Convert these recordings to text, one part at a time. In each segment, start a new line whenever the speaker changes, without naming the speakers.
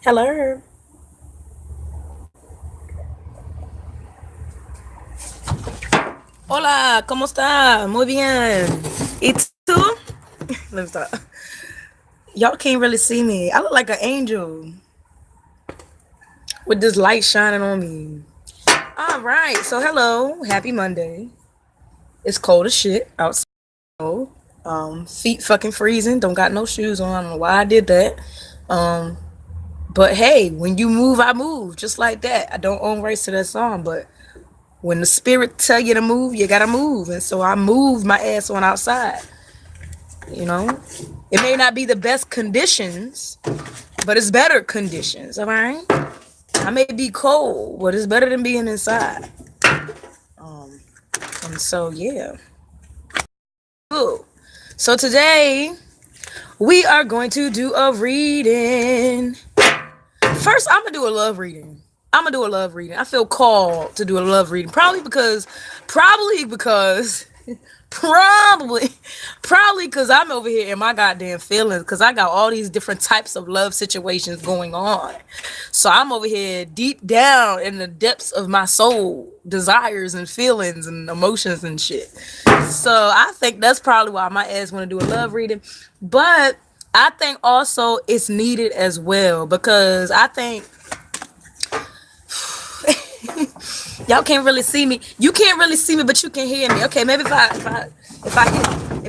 Hello. Hola, ¿cómo está? Muy bien. ¿Y tú? Let me stop. Y'all can't really see me. I look like an angel with this light shining on me. All right. So, hello. Happy Monday. It's cold as shit outside. Feet fucking freezing. Don't got no shoes on. I don't know why I did that. Um, but hey, when you move, I move. Just like that. I don't own rights to that song, but when the spirit tell you to move, you gotta move. And so I moved my ass on outside. You know, it may not be the best conditions, but it's better conditions. All right. I may be cold, but it's better than being inside. Um, and so yeah. Cool. So today we are going to do a reading. First, I'm gonna do a love reading. I'm gonna do a love reading. I feel called to do a love reading, probably because Probably, probably because I'm over here in my goddamn feelings because I got all these different types of love situations going on. So I'm over here deep down in the depths of my soul, desires and feelings and emotions and shit. So I think that's probably why my ass want to do a love reading. But I think also it's needed as well because I think y'all can't really see me. You can't really see me, but you can hear me. Okay, maybe if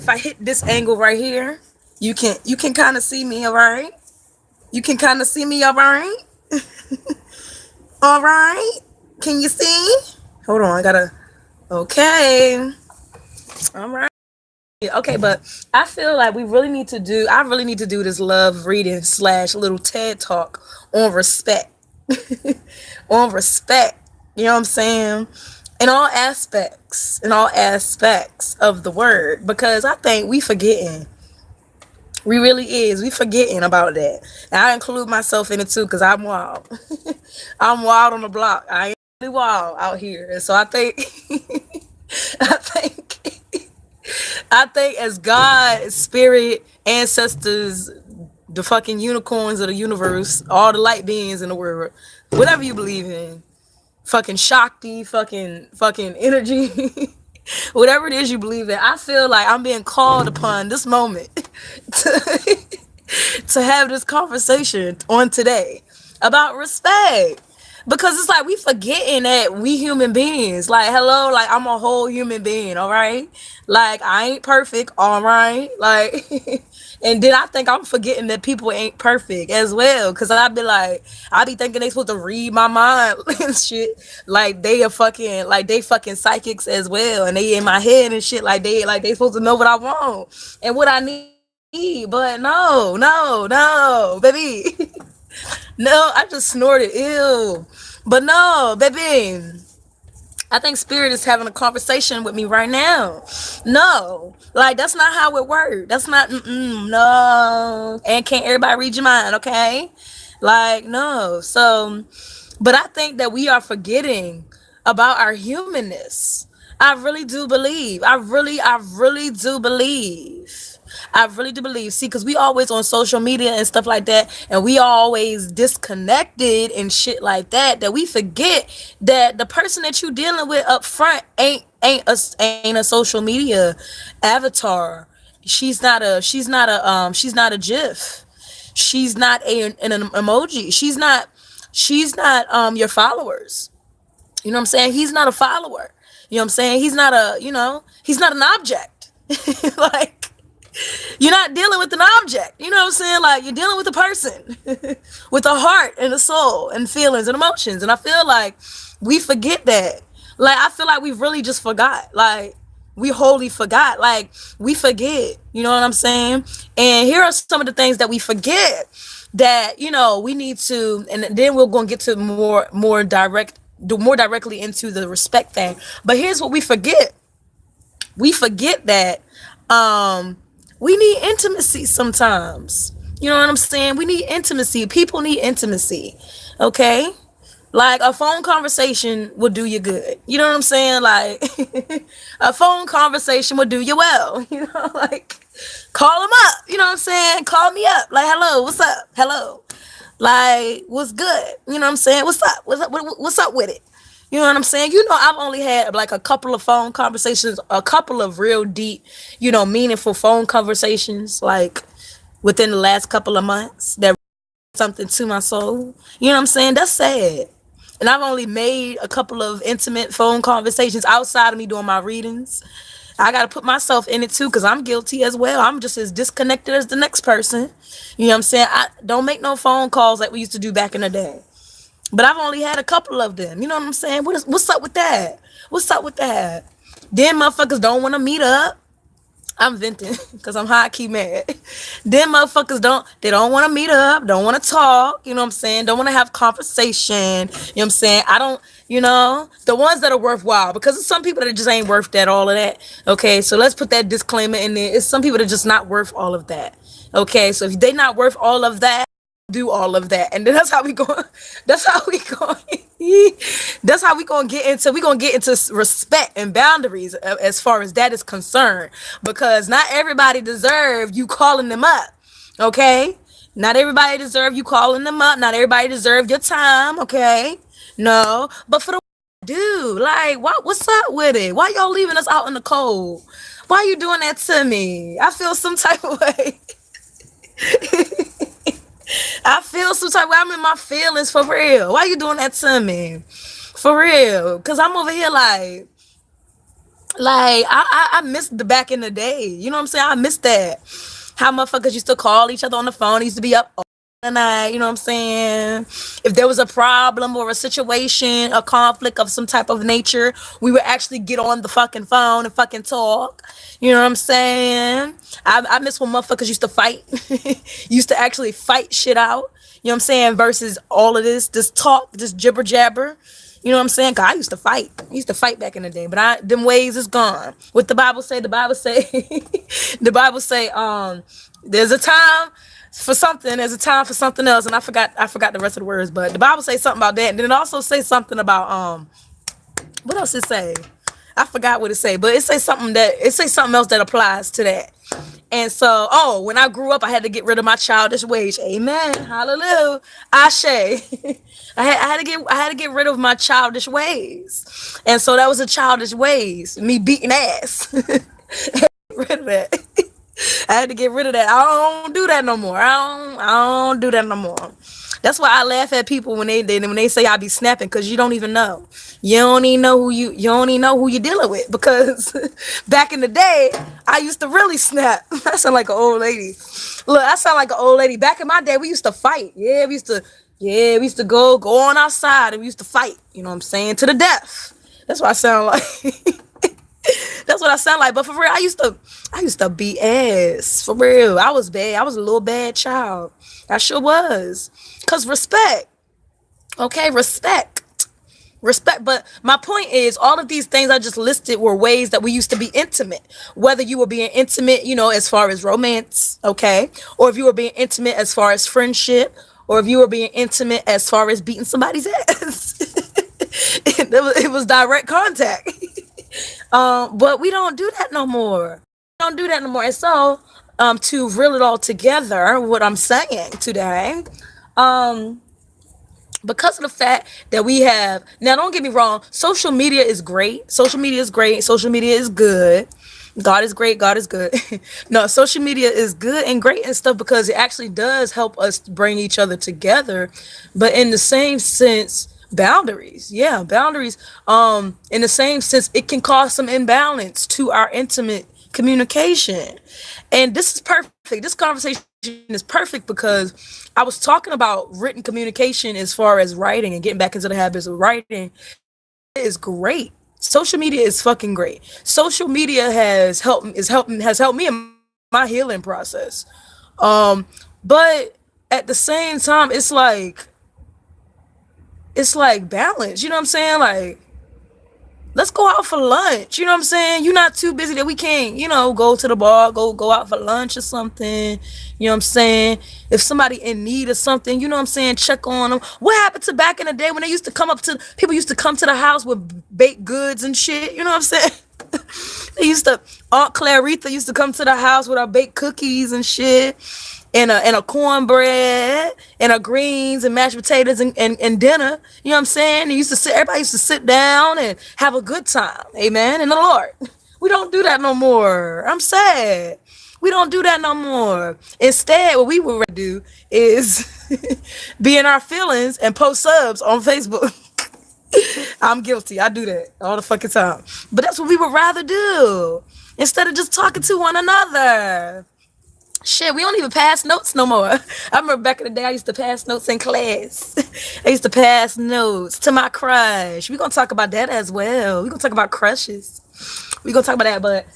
I hit this angle right here, you can kind of see me. All right, you can kind of see me. All right, all right. Can you see? Hold on, I gotta. Okay, all right. Okay, but I feel like we really need to do. I really need to do this love reading slash little TED talk on respect. On respect. You know what I'm saying? In all aspects of the word, because I think we forgetting. We really is. We forgetting about that. And I include myself in it too, because I'm wild. I'm wild on the block. I am really wild out here. And so I think I think I think as God, spirit, ancestors, the fucking unicorns of the universe, all the light beings in the world, whatever you believe in, fucking Shakti, fucking energy, whatever it is you believe in. I feel like I'm being called upon this moment to, to have this conversation on today about respect. Because it's like we forgetting that we human beings. Like, hello, like I'm a whole human being, all right? Like I ain't perfect, all right? Like and then I think I'm forgetting that people ain't perfect as well. Cause I be thinking they supposed to read my mind and shit. Like they fucking psychics as well. And they in my head and shit like they supposed to know what I want and what I need. But no, baby. No, I just snorted. Ew. But no, baby. I think spirit is having a conversation with me right now. No, like that's not how it works. That's not no. And can't everybody read your mind, okay? Like no. So, but I think that we are forgetting about our humanness. I really do believe. I really do believe. I really do believe. See, because we always on social media and stuff like that, and we always disconnected and shit like that. That we forget that the person that you dealing with up front ain't a social media avatar. She's not a GIF. She's not an emoji. She's not your followers. You know what I'm saying? He's not a follower. You know what I'm saying? He's not an object. Like you're not dealing with an object. You know what I'm saying? Like you're dealing with a person with a heart and a soul and feelings and emotions. And I feel like we forget that. Like I feel like we really just forgot. Like we wholly forgot. Like we forget. You know what I'm saying? And here are some of the things that we forget that we need to, and then we're going to get to more directly into the respect thing. But here's what we forget. We forget that um we need intimacy sometimes. You know what I'm saying? We need intimacy. People need intimacy. Okay? Like a phone conversation will do you good. You know what I'm saying? Like a phone conversation will do you well. Like call them up. You know what I'm saying? Call me up. Like, hello, what's up? Hello. Like, what's good? You know what I'm saying? What's up? What's up with it? You know what I'm saying? I've only had like a couple of phone conversations, a couple of real deep, meaningful phone conversations, like within the last couple of months that something to my soul. You know what I'm saying? That's sad. And I've only made a couple of intimate phone conversations outside of me doing my readings. I got to put myself in it too because I'm guilty as well. I'm just as disconnected as the next person. You know what I'm saying? I don't make no phone calls like we used to do back in the day. But I've only had a couple of them. You know what I'm saying? What's up with that? What's up with that? Then motherfuckers don't want to meet up. I'm venting because I'm high key mad. Then motherfuckers don't want to meet up, don't want to talk, you know what I'm saying? Don't want to have conversation, you know what I'm saying? I don't, the ones that are worthwhile, because there's some people that just ain't worth that, all of that. Okay, so let's put that disclaimer in there. It's some people that just not worth all of that. Okay, so if they not worth all of that, do all of that, and then that's how we going. That's how we going. That's how we gonna get into respect and boundaries as far as that is concerned, because not everybody deserve you calling them up. Okay, not everybody deserve you calling them up. Not everybody deserve your time. Okay, no, but for the dude, like, what's up with it? Why y'all leaving us out in the cold? Why you doing that to me? I feel some type of way. I feel some type of way. I'm in my feelings for real. Why you doing that to me? For real. Cause I'm over here I missed the back in the day. You know what I'm saying? I missed that. How motherfuckers used to call each other on the phone. Used to be up all the night. You know what I'm saying? If there was a problem or a situation, a conflict of some type of nature, we would actually get on the fucking phone and fucking talk. You know what I'm saying? I miss when motherfuckers used to fight. Used to actually fight shit out. You know what I'm saying? Versus all of this talk, this jibber jabber. You know what I'm saying? 'Cause I used to fight. I used to fight back in the day, but them ways is gone. What the Bible say? The Bible say, the Bible say, there's a time for something, there's a time for something else, and I forgot the rest of the words, but the Bible say something about that, and then it also say something about what else it say? I forgot what it say, but it say something else that applies to that. And so, when I grew up, I had to get rid of my childish ways. Amen. Hallelujah. Ashe. I had to get rid of my childish ways. And so that was the childish ways. Me beating ass. Rid of that. I had to get rid of that. I don't do that no more. I don't do that no more. That's why I laugh at people when they say I be snapping, because you don't even know. You don't even know who you're dealing with, because back in the day I used to really snap. I sound like an old lady. Look, I sound like an old lady. Back in my day we used to fight. We used to go on outside and we used to fight. You know what I'm saying? To the death. That's what I sound like. That's what I sound like. But for real, I used to beat ass. For real. I was bad. I was a little bad child. I sure was. Cause respect. Okay, respect. Respect. But my point is, all of these things I just listed were ways that we used to be intimate. Whether you were being intimate, as far as romance, okay, or if you were being intimate as far as friendship, or if you were being intimate as far as beating somebody's ass. It was direct contact. But we don't do that no more. We don't do that no more. And so, to reel it all together, what I'm saying today, um, because of the fact that we have now, don't get me wrong, social media is great. Social media is great. Social media is good. God is great. God is good. No, social media is good and great and stuff, because it actually does help us bring each other together. But in the same sense, boundaries, yeah, boundaries. In the same sense, it can cause some imbalance to our intimate communication. And this is perfect. This conversation is perfect because I was talking about written communication as far as writing and getting back into the habits of writing. It is great. Social media is fucking great. Social media has helped me in my healing process. Um, but at the same time, it's like balance. You know what I'm saying? Like, let's go out for lunch. You know what I'm saying? You're not too busy that we can't, go to the bar, go out for lunch or something. You know what I'm saying? If somebody in need of something, you know what I'm saying, check on them. What happened to back in the day when people used to come to the house with baked goods and shit? You know what I'm saying? Aunt Claritha used to come to the house with our baked cookies and shit. and a cornbread and a greens and mashed potatoes and dinner. You know what I'm saying? Everybody used to sit down and have a good time. Amen. In the Lord. We don't do that no more. I'm sad. We don't do that no more. Instead, what we would rather do is be in our feelings and post subs on Facebook. I'm guilty. I do that all the fucking time. But that's what we would rather do instead of just talking to one another. Shit, we don't even pass notes no more. I remember back in the day, I used to pass notes in class. I used to pass notes to my crush. We're going to talk about that as well. We're going to talk about crushes. We're going to talk about that, but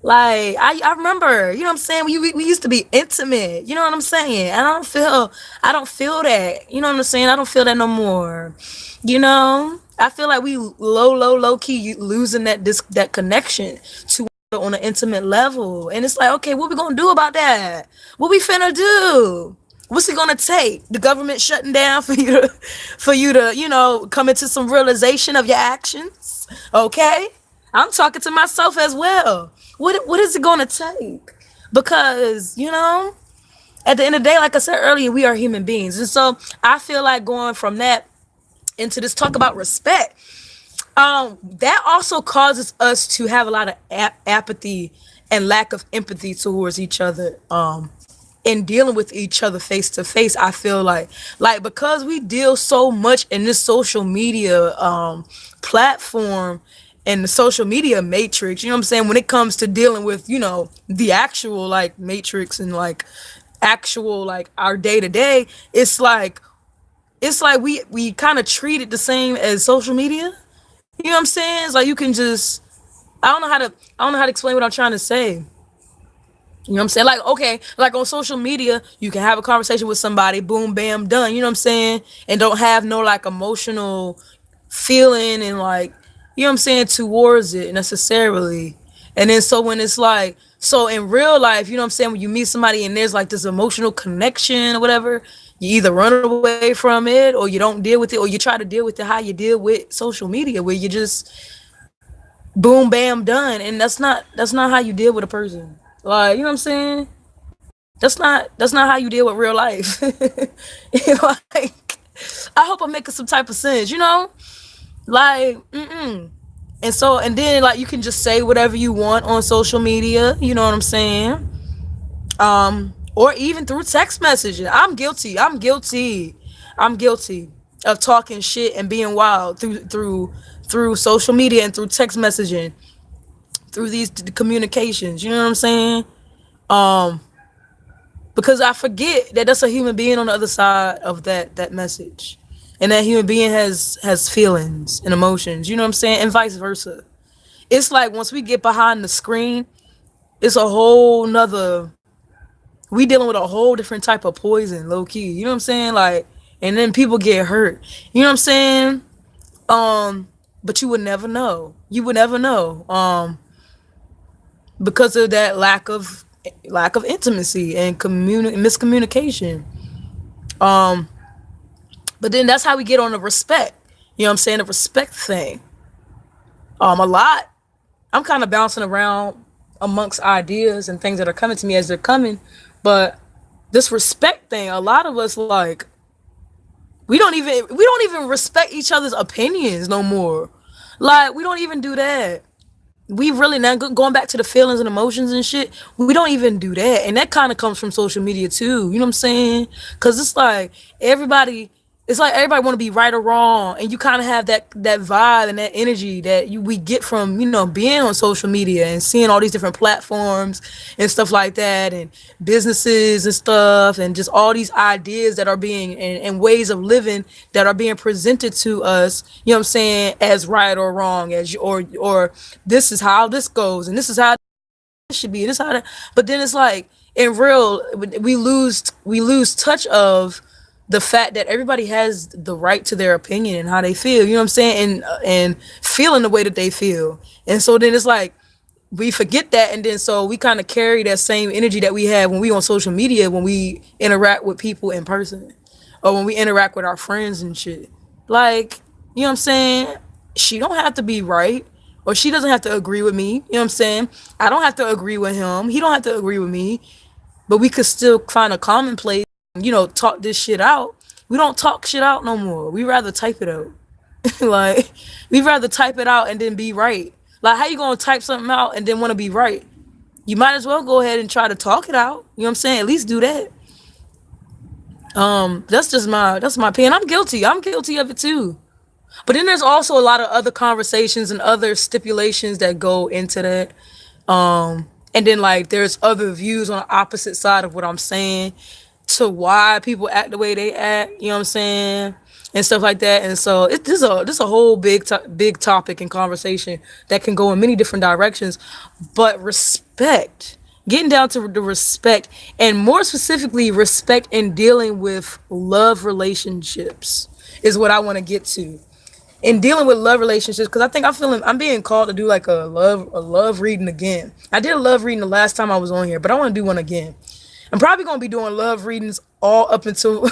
like, I remember, you know what I'm saying? We used to be intimate, you know what I'm saying? And I don't feel that, you know what I'm saying? I don't feel that no more, you know? I feel like we low key losing that connection to on an intimate level. And it's like, okay, what we gonna do about that? What we finna do? What's it gonna take? The government shutting down for you to, come into some realization of your actions? Okay? I'm talking to myself as well. What is it gonna take? Because, at the end of the day, like I said earlier, we are human beings. And so I feel like going from that into this talk about respect, that also causes us to have a lot of apathy and lack of empathy towards each other, in dealing with each other face to face. I feel like because we deal so much in this social media platform and the social media matrix, you know what I'm saying, when it comes to dealing with, the actual like matrix and like actual like our day to day, it's like we kind of treat it the same as social media. You know what I'm saying? It's like you can just, I don't know how to explain what I'm trying to say. You know what I'm saying? Like, okay, like on social media, you can have a conversation with somebody, boom, bam, done. You know what I'm saying? And don't have no like emotional feeling and like, you know what I'm saying, towards it necessarily. And then so when it's like, so in real life, you know what I'm saying, when you meet somebody and there's like this emotional connection or whatever, you either run away from it or you don't deal with it, or you try to deal with it how you deal with social media, where you just boom, bam, done. And that's not how you deal with a person. Like, you know what I'm saying? That's not how you deal with real life. Like, I hope I'm making some type of sense, Like, and so, and then like you can just say whatever you want on social media, you know what I'm saying? Or even through text messaging. I'm guilty of talking shit and being wild through social media and through text messaging, through these communications, you know what I'm saying? Um because I forget that that's a human being on the other side of that message. And that human being has feelings and emotions, you know what I'm saying? And vice versa. It's like once we get behind the screen, it's a whole nother, we dealing with a whole different type of poison, low key. You know what I'm saying? Like, and then people get hurt. You know what I'm saying? But you would never know. You would never know. Because of that lack of intimacy and miscommunication. Um, but then that's how we get on the respect. You know what I'm saying? The respect thing. A lot. I'm kind of bouncing around amongst ideas and things that are coming to me as they're coming, but this respect thing, a lot of us like we don't even respect each other's opinions no more. Like we don't even do that. We really not going back to the feelings and emotions and shit. We don't even do that, and that kind of comes from social media too. You know what I'm saying? Because it's like everybody want to be right or wrong, and you kind of have that vibe and that energy that we get from being on social media and seeing all these different platforms and stuff like that, and businesses and stuff, and just all these ideas that are being and ways of living that are being presented to us. You know what I'm saying? As right or wrong, or this is how this goes, and this is how it should be, and this is how that. But then it's like in real, we lose touch of the fact that everybody has the right to their opinion and how they feel, you know what I'm saying? And feeling the way that they feel. And so then it's like we forget that, and then so we kind of carry that same energy that we have when we on social media, when we interact with people in person, or when we interact with our friends and shit. Like, you know what I'm saying? She don't have to be right, or she doesn't have to agree with me. You know what I'm saying? I don't have to agree with him. He don't have to agree with me. but we could still find a common place, talk this shit out. We don't talk shit out no more. We rather type it out. Like, we rather type it out and then be right. Like, how you gonna type something out and then want to be right? You might as well go ahead and try to talk it out. You know what I'm saying? At least do that. That's my opinion. I'm guilty. I'm guilty of it too. But then there's also a lot of other conversations and other stipulations that go into that. And then like there's other views on the opposite side of what I'm saying to why people act the way they act. You know what I'm saying? And stuff like that. And so this a whole big topic and conversation that can go in many different directions. But respect, getting down to the respect, and more specifically, respect in dealing with love relationships is what I want to get to. In dealing with love relationships, because I think I'm being called to do like a love reading again. I did a love reading the last time I was on here, but I want to do one again. I'm probably gonna be doing love readings all up until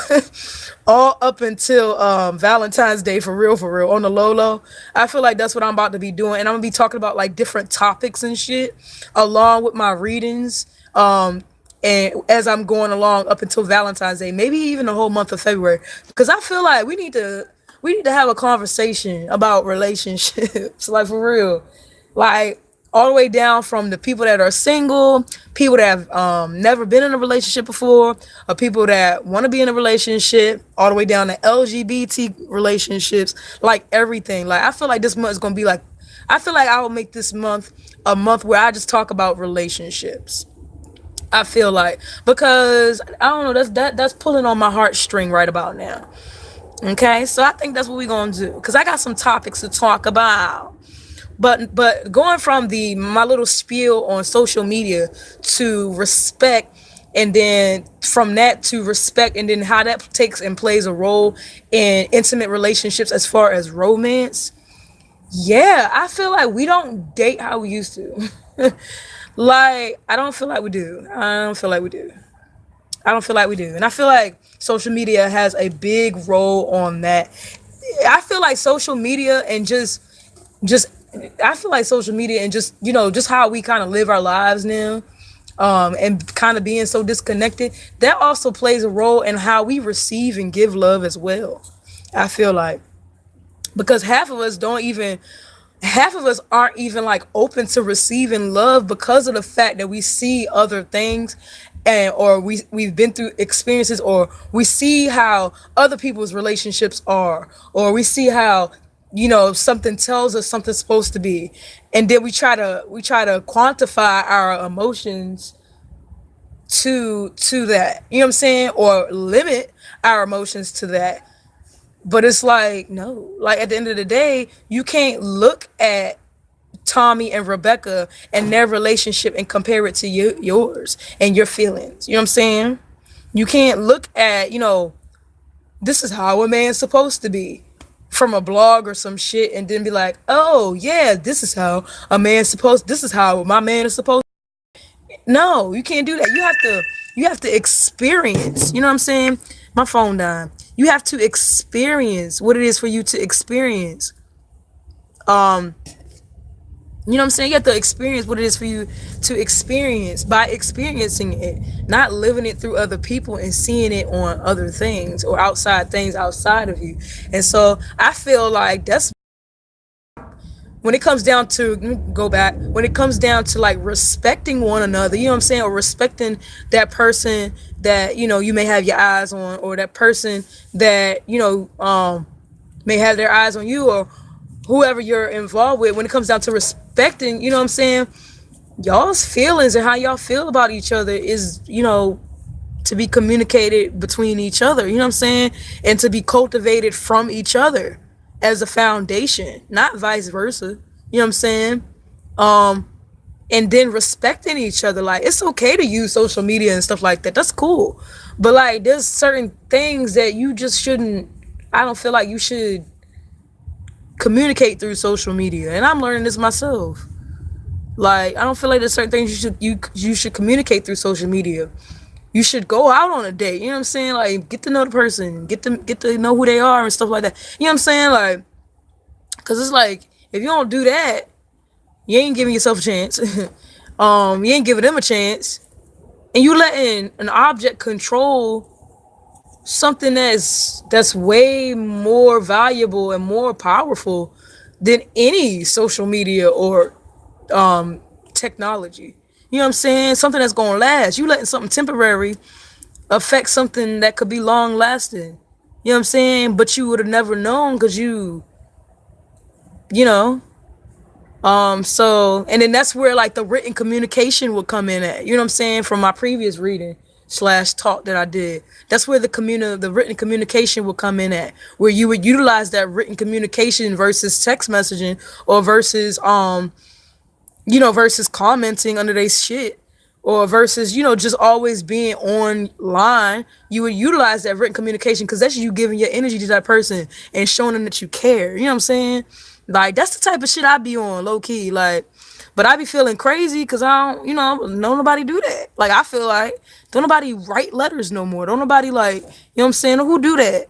Valentine's Day, for real, on the low low. I feel like that's what I'm about to be doing, and I'm gonna be talking about like different topics and shit along with my readings. And as I'm going along up until Valentine's Day, maybe even the whole month of February, because I feel like we need to have a conversation about relationships, like for real, like all the way down from the people that are single, people that have never been in a relationship before, or people that want to be in a relationship, all the way down to LGBT relationships, like everything. Like I feel like this month is gonna be like, I feel like I will make this month a month where I just talk about relationships. I feel like, because I don't know, that's pulling on my heartstring right about now. Okay, so I think that's what we're gonna do, because I got some topics to talk about. But going from the my little spiel on social media to respect, and then from that to respect, and then how that takes and plays a role in intimate relationships as far as romance. Yeah, I feel like we don't date how we used to. Like, I don't feel like we do. I don't feel like we do. I don't feel like we do. And I feel like social media has a big role on that. I feel like social media and just I feel like social media and just how we kind of live our lives now, and kind of being so disconnected, that also plays a role in how we receive and give love as well. I feel like, because half of us aren't even like open to receiving love because of the fact that we see other things, and or we've been through experiences, or we see how other people's relationships are, or we see how something tells us something's supposed to be, and then we try to quantify our emotions to that, you know what I'm saying, or limit our emotions to that. But it's like, no, like at the end of the day, you can't look at Tommy and Rebecca and their relationship and compare it to yours and your feelings. You know what I'm saying? You can't look at, this is how a man's supposed to be from a blog or some shit, and then be like, oh yeah, this is how my man is supposed. No, you can't do that. You have to experience. You know what I'm saying? My phone died. You have to experience what it is for you to experience. Um, you know what I'm saying? You have to experience what it is for you to experience by experiencing it, not living it through other people and seeing it on other things or outside things outside of you. And so I feel like that's when it comes down to, go back, when it comes down to like respecting one another, you know what I'm saying, or respecting that person that you may have your eyes on, or that person that may have their eyes on you, or whoever you're involved with. When it comes down to respecting, you know what I'm saying, y'all's feelings and how y'all feel about each other is to be communicated between each other, you know what I'm saying, and to be cultivated from each other as a foundation, not vice versa. You know what I'm saying? And then respecting each other. Like, it's okay to use social media and stuff like that. That's cool. But like, there's certain things that you just shouldn't, I don't feel like you should communicate through social media. And I'm learning this myself. Like, I don't feel like there's certain things you should communicate through social media. You should go out on a date, you know what I'm saying? Like, get to know the person, get to know who they are and stuff like that. You know what I'm saying? Like, cause it's like, if you don't do that, you ain't giving yourself a chance. You ain't giving them a chance, and you letting an object control something that's way more valuable and more powerful than any social media or um technology. You know what I'm saying? Something that's gonna last. You letting something temporary affect something that could be long lasting. You know what I'm saying? But you would have never known because you know. So and then that's where like the written communication would come in at. You know what I'm saying? From my previous reading slash talk that I did. That's where the written communication would come in at. Where you would utilize that written communication versus text messaging or versus versus commenting under their shit or versus, just always being online. You would utilize that written communication because that's you giving your energy to that person and showing them that you care. You know what I'm saying? Like, that's the type of shit I be on, low key. Like, but I be feeling crazy because I don't, no nobody do that. Like, I feel like, don't nobody write letters no more. Don't nobody, like, you know what I'm saying? Who do that?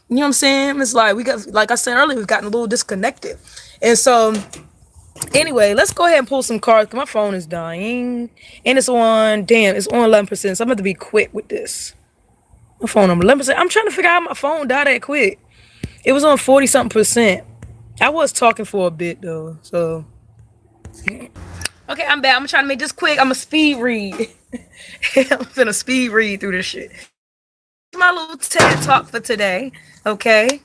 You know what I'm saying? It's like, like I said earlier, we've gotten a little disconnected. And so, anyway, let's go ahead and pull some cards. 'Cause my phone is dying. And it's it's on 11%. So I'm going to be quick with this. My phone on 11%. I'm trying to figure out how my phone died that quick. It was on 40 something percent. I was talking for a bit though. So, okay, I'm back. I'm trying to make this quick. I'm a speed read. I'm finna speed read through this shit. My little TED talk for today. Okay.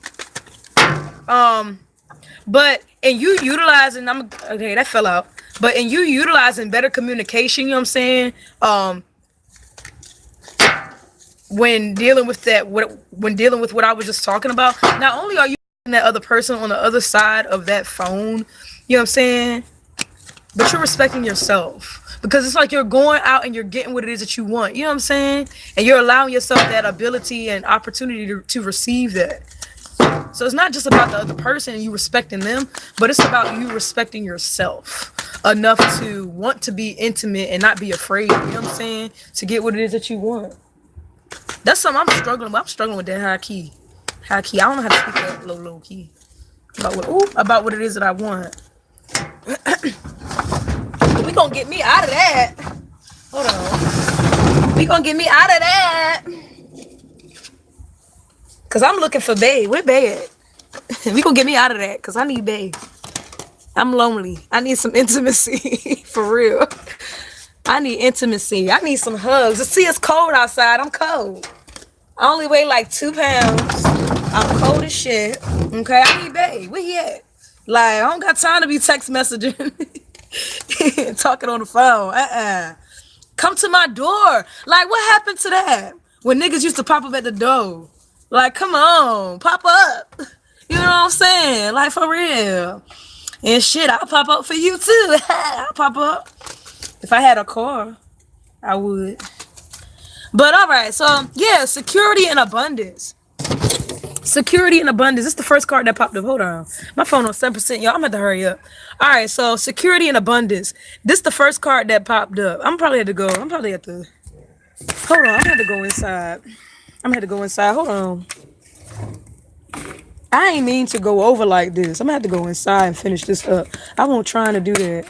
But and you utilizing, okay, that fell out. But in you utilizing better communication, you know what I'm saying? When dealing with what I was just talking about, not only are you that other person on the other side of that phone, you know what I'm saying? But you're respecting yourself. Because it's like you're going out and you're getting what it is that you want. You know what I'm saying? And you're allowing yourself that ability and opportunity to receive that. So it's not just about the other person and you respecting them, but it's about you respecting yourself enough to want to be intimate and not be afraid, you know what I'm saying, to get what it is that you want. That's something I'm struggling with. I'm struggling with that high key. High key. I don't know how to speak that low key. About what it is that I want. We gonna get me out of that. Hold on. We gonna get me out of that. Cause I'm looking for bae. Where bae at? We gonna get me out of that. Cause I need bae. I'm lonely. I need some intimacy. For real. I need intimacy. I need some hugs. See, it's cold outside. I'm cold. I only weigh like 2 pounds. I'm cold as shit. Okay, I need bae. Where he at? Like, I don't got time to be text messaging. Talking on the phone. Come to my door. Like, what happened to that? When niggas used to pop up at the door. Like, come on, pop up. You know what I'm saying? Like, for real. And shit, I'll pop up for you too. I'll pop up. If I had a car, I would. But all right, so yeah, security and abundance. Security and abundance. This is the first card that popped up. Hold on. My phone on 7%. Y'all, I'm going to hurry up. All right, so security and abundance. This is the first card that popped up. I'm probably have to go. I'm probably have to. Hold on. I'm going to have to go inside. I'm going to have to go inside. Hold on. I ain't mean to go over like this. I'm going to have to go inside and finish this up. I won't trying to do that.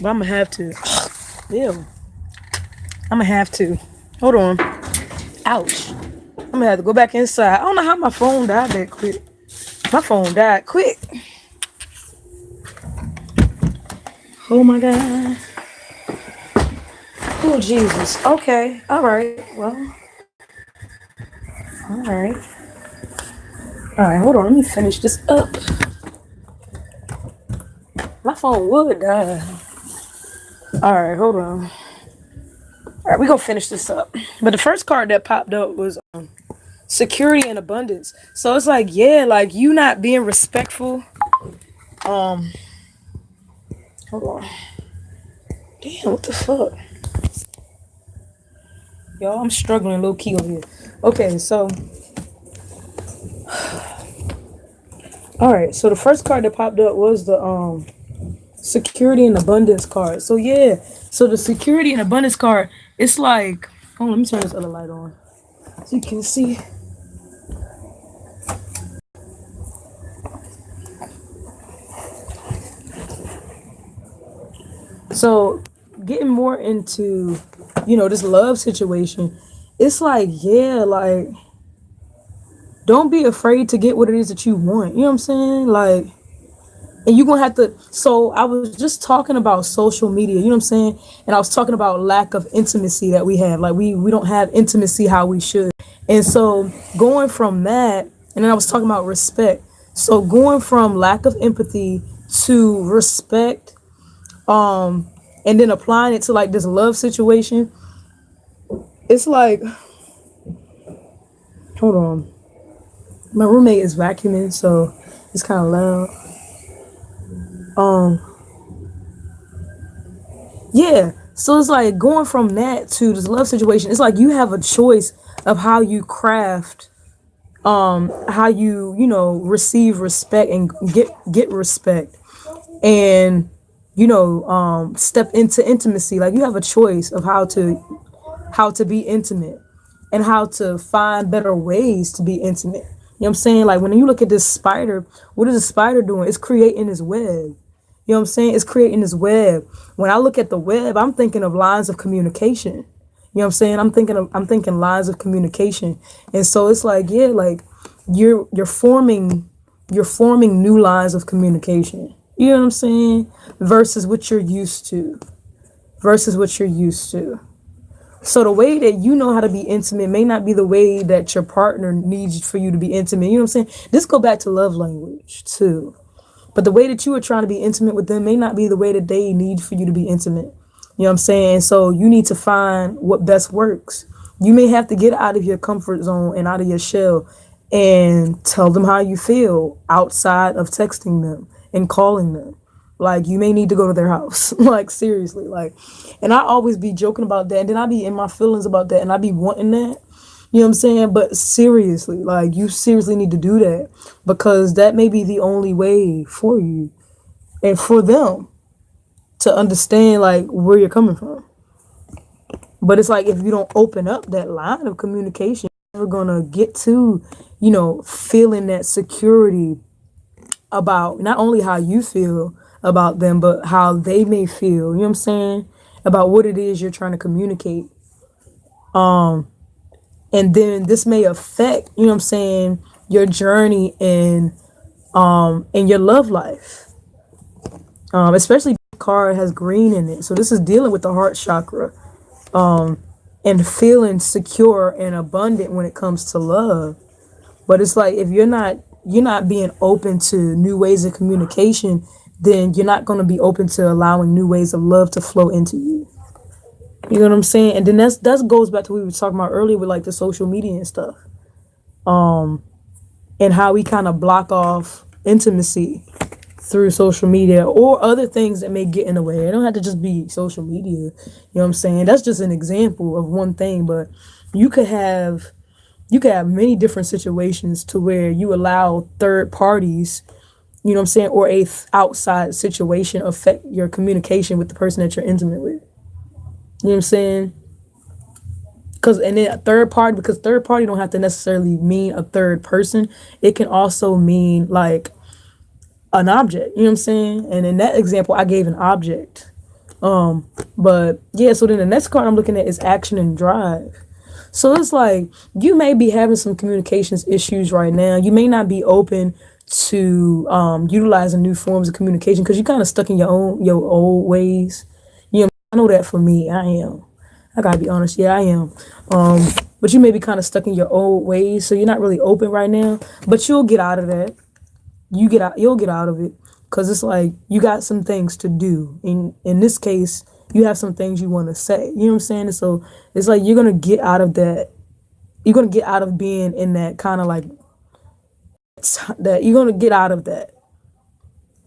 But I'm going to have to. Ew. I'm going to have to. Hold on. Ouch. I'm gonna have to go back inside. I don't know how my phone died that quick. My phone died quick. Oh my God. Oh Jesus. Okay. All right. Well. All right. All right. Hold on. Let me finish this up. My phone would die. All right. Hold on. All right. We gonna finish this up. But the first card that popped up was security and abundance. So it's like, yeah, like you not being respectful. Hold on. Damn, what the fuck? Y'all, I'm struggling low key over here. Okay, so all right, so the first card that popped up was the security and abundance card. So yeah, so the security and abundance card, it's like, oh, let me turn this other light on so you can see. So getting more into this love situation, it's like, yeah, like, don't be afraid to get what it is that you want. You know what I'm saying? Like, and you're gonna have to. So I was just talking about social media, you know what I'm saying? And I was talking about lack of intimacy that we have. Like, we don't have intimacy how we should. And so going from that, and then I was talking about respect. So going from lack of empathy to respect, and then applying it to like this love situation, it's like, hold on, my roommate is vacuuming, so it's kind of loud. Um, yeah. So it's like going from that to this love situation. It's like you have a choice of how you craft, how you receive respect and get respect, and step into intimacy. Like, you have a choice of how to be intimate and how to find better ways to be intimate. You know what I'm saying? Like, when you look at this spider, what is the spider doing? It's creating this web. You know what I'm saying? It's creating this web. When I look at the web, I'm thinking of lines of communication. You know what I'm saying? I'm thinking lines of communication. And so it's like, yeah, like, you're forming new lines of communication. You know what I'm saying? Versus what you're used to. Versus what you're used to. So the way that you know how to be intimate may not be the way that your partner needs for you to be intimate. You know what I'm saying? This go back to love language too. But the way that you are trying to be intimate with them may not be the way that they need for you to be intimate. You know what I'm saying? So you need to find what best works. You may have to get out of your comfort zone and out of your shell and tell them how you feel outside of texting them and calling them. Like, you may need to go to their house. Like, seriously. Like, and I always be joking about that. And then I be in my feelings about that. And I be wanting that. You know what I'm saying? But seriously, like, you seriously need to do that, because that may be the only way for you and for them to understand, like, where you're coming from. But it's like, if you don't open up that line of communication, you're never gonna get to, feeling that security about not only how you feel about them, but how they may feel, you know what I'm saying? About what it is you're trying to communicate. And then this may affect, you know what I'm saying, your journey in your love life. Especially, card has green in it. So this is dealing with the heart chakra. And feeling secure and abundant when it comes to love. But it's like, if you're not being open to new ways of communication, then you're not going to be open to allowing new ways of love to flow into you. You know what I'm saying? And then that goes back to what we were talking about earlier with, like, the social media and stuff. And how we kind of block off intimacy through social media or other things that may get in the way. It don't have to just be social media. You know what I'm saying? That's just an example of one thing, but you could have many different situations to where you allow third parties, you know what I'm saying, or outside situation affect your communication with the person that you're intimate with. You know what I'm saying? And then because third party don't have to necessarily mean a third person. It can also mean, like, an object. You know what I'm saying? And in that example, I gave an object. But yeah, so then the next card I'm looking at is action and drive. So it's like, you may be having some communications issues right now. You may not be open to utilizing new forms of communication because you're kind of stuck in your old ways. I know that for me, I am. I gotta be honest, yeah, I am. But you may be kind of stuck in your old ways, so you're not really open right now. But you'll get out of that. You'll get out of it, because it's like, you got some things to do. In this case, you have some things you want to say. You know what I'm saying? And so it's like, you're gonna get out of that. You're gonna get out of being in that kind of like that. You're gonna get out of that.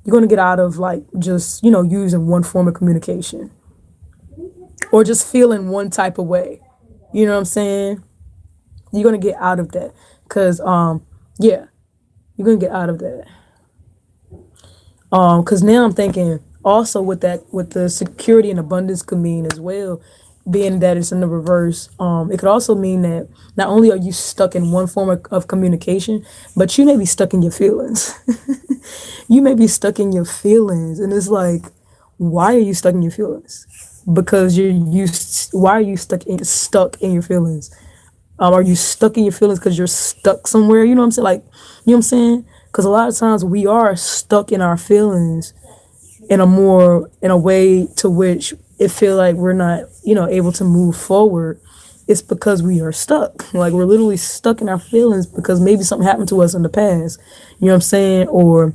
You're gonna get out of, like, just using one form of communication, or just feeling one type of way. You know what I'm saying? You're gonna get out of that, because yeah, you're gonna get out of that. Because now I'm thinking also with the security and abundance could mean as well, being that it's in the reverse. It could also mean that not only are you stuck in one form of communication, but you may be stuck in your feelings. You may be stuck in your feelings, and it's like, why are you stuck in your feelings? because why are you stuck in your feelings? Are you stuck in your feelings because you're stuck somewhere? You know what I'm saying? Like, you know what I'm saying? Because a lot of times we are stuck in our feelings in a way to which it feel like we're not, able to move forward. It's because we are stuck. Like, we're literally stuck in our feelings because maybe something happened to us in the past. You know what I'm saying? Or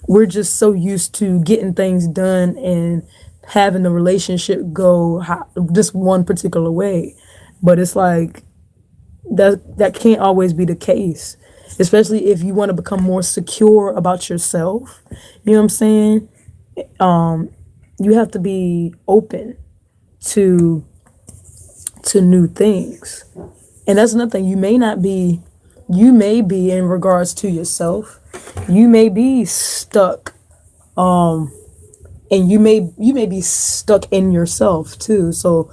we're just so used to getting things done and having the relationship go just one particular way. But it's like that can't always be the case, especially if you want to become more secure about yourself. You know what I'm saying? You have to be open to new things. And that's another thing. You may be in regards to yourself, you may be stuck, and you may be stuck in yourself too. So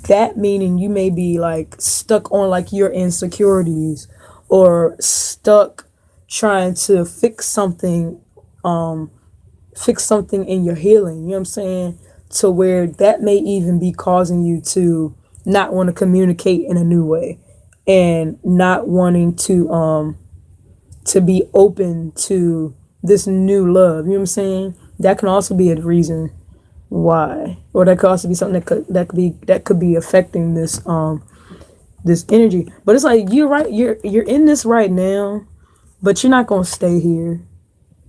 that meaning you may be like stuck on like your insecurities, or stuck trying to fix something in your healing. You know what I'm saying? To where that may even be causing you to not want to communicate in a new way, and not wanting to be open to this new love. You know what I'm saying? That can also be a reason why, or that could also be something that could be affecting this energy. But it's like, you're right, you're in this right now, but you're not gonna stay here.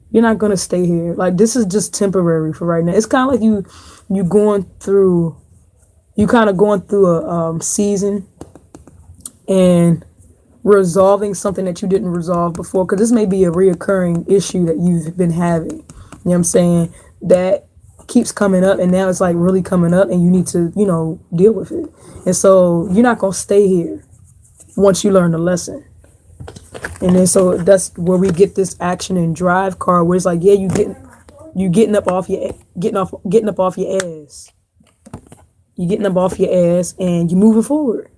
You're not gonna stay here. Like, this is just temporary for right now. It's kind of like you going through you kind of going through a season, and resolving something that you didn't resolve before, because this may be a reoccurring issue that you've been having. You know what I'm saying? That keeps coming up, and now it's like really coming up, and you need to, deal with it. And so you're not gonna stay here once you learn the lesson. And then so that's where we get this action and drive card, where it's like, yeah, getting up off your ass. You're getting up off your ass, and you're moving forward.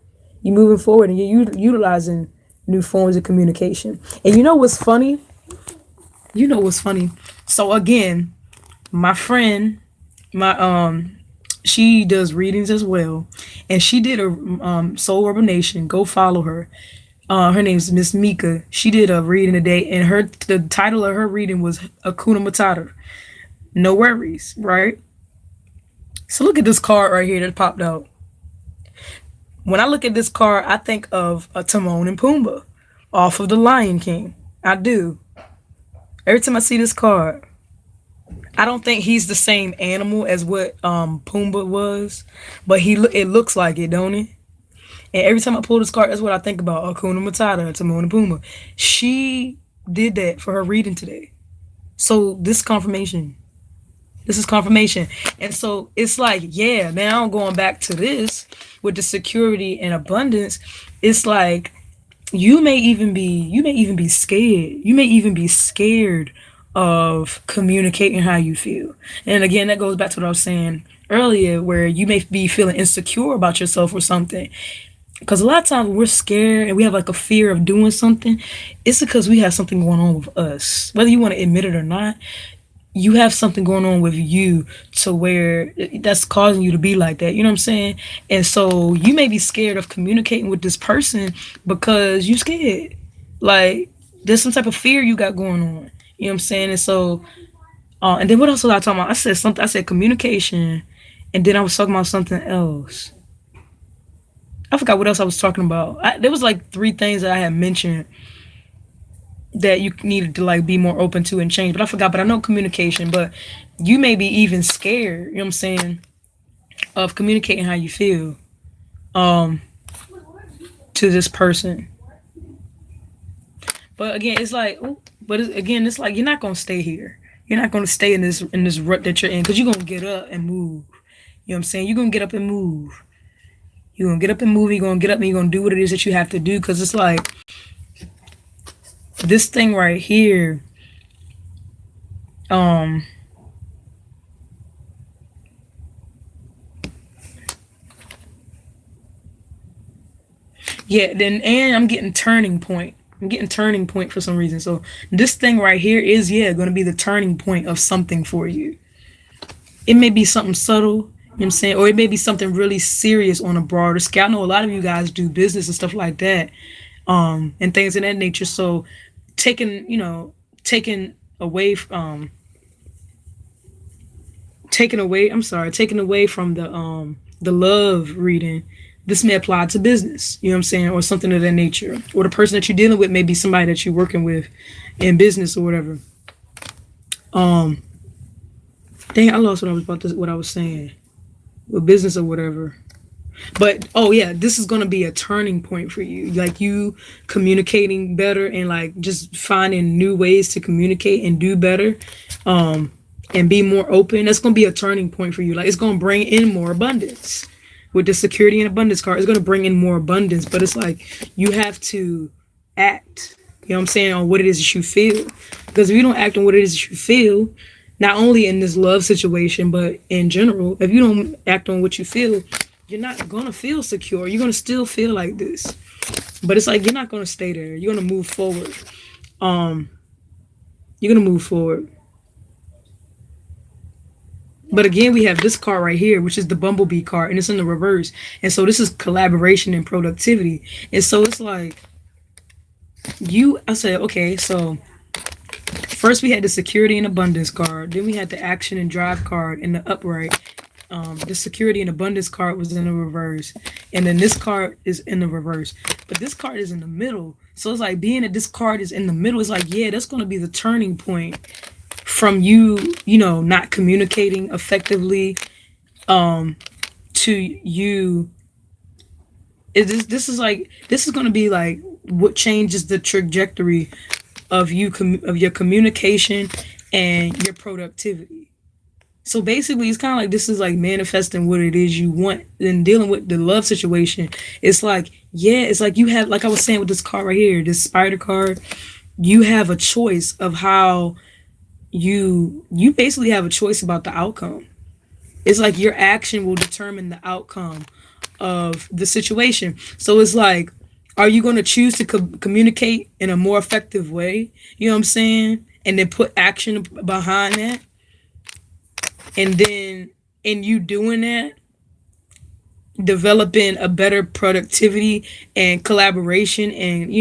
You're moving forward, and you're utilizing new forms of communication. And you know what's funny? So again, my friend, she does readings as well, and she did a Soul Urban Nation. Go follow her. Her name's Miss Mika. She did a reading today, and the title of her reading was Akuna Matata. No worries, right? So look at this card right here that popped out. When I look at this card, I think of a Timon and Pumbaa off of The Lion King. I do. Every time I see this card, I don't think he's the same animal as what Pumbaa was, but it looks like it, don't it? And every time I pull this card, that's what I think about. Hakuna Matata, Timon and Pumbaa. She did that for her reading today. So this is confirmation. And so it's like, yeah, now going back to this with the security and abundance, it's like you may even be scared. You may even be scared of communicating how you feel. And again, that goes back to what I was saying earlier, where you may be feeling insecure about yourself or something. Because a lot of times we're scared and we have like a fear of doing something. It's because we have something going on with us. Whether you want to admit it or not, you have something going on with you to where that's causing you to be like that. You know what I'm saying? And so you may be scared of communicating with this person because you're scared. Like, there's some type of fear you got going on. You know what I'm saying? And so, and then what else was I talking about? I said communication, and then I was talking about something else. I forgot what else I was talking about. There was like 3 things that I had mentioned that you needed to like be more open to and change, but I forgot. But I know communication, but you may be even scared, you know what I'm saying, of communicating how you feel to this person. But again, it's like, it's like you're not gonna stay here. You're not gonna stay in this rut that you're in, because you're gonna get up and move. You know what I'm saying? You're gonna get up and move. You're gonna get up and move. You're gonna get up and you're gonna do what it is that you have to do, because it's like this thing right here. Yeah, then, and I'm getting turning point. For some reason. So this thing right here is, going to be the turning point of something for you. It may be something subtle.
You know what I'm saying? Or it may be something really serious on a broader scale. I know a lot of you guys do business and stuff like that, and things of that nature. So taking, taking away, taking away from the love reading, this may apply to business, you know what I'm saying, or something of that nature. Or the person that you're dealing with may be somebody that you're working with in business or whatever. Um, dang, I lost what I was saying with business or whatever. But oh yeah, this is gonna be a turning point for you. Like you communicating better and like just finding new ways to communicate and do better, um, and be more open. That's gonna be a turning point for you. Like it's gonna bring in more abundance. With the security and abundance card, it's gonna bring in more abundance. But it's like you have to act. You know what I'm saying, on what it is that you feel. Because if you don't act on what it is that you feel, not only in this love situation, but in general, if you don't act on what you feel, you're not gonna feel secure. You're gonna still feel like this. But it's like you're not gonna stay there. You're gonna move forward. Um, you're gonna move forward. But again, we have this card right here, which is the Bumblebee card, and it's in the reverse. And so this is collaboration and productivity. And so it's like I said, okay, so first we had the security and abundance card. Then we had the action and drive card in the upright. The security and abundance card was in the reverse, and then this card is in the reverse. But this card is in the middle, so it's like being that this card is in the middle. It's like yeah, that's going to be the turning point from you, not communicating effectively, to you. This is going to be like what changes the trajectory of of your communication and your productivity. So basically, it's kind of like this is like manifesting what it is you want and dealing with the love situation. It's like, yeah, it's like you have, like I was saying with this card right here, this spider card, you have a choice of how you basically have a choice about the outcome. It's like your action will determine the outcome of the situation. So it's like, are you going to choose to communicate in a more effective way? You know what I'm saying? And then put action behind that. And then in you doing that, developing a better productivity and collaboration and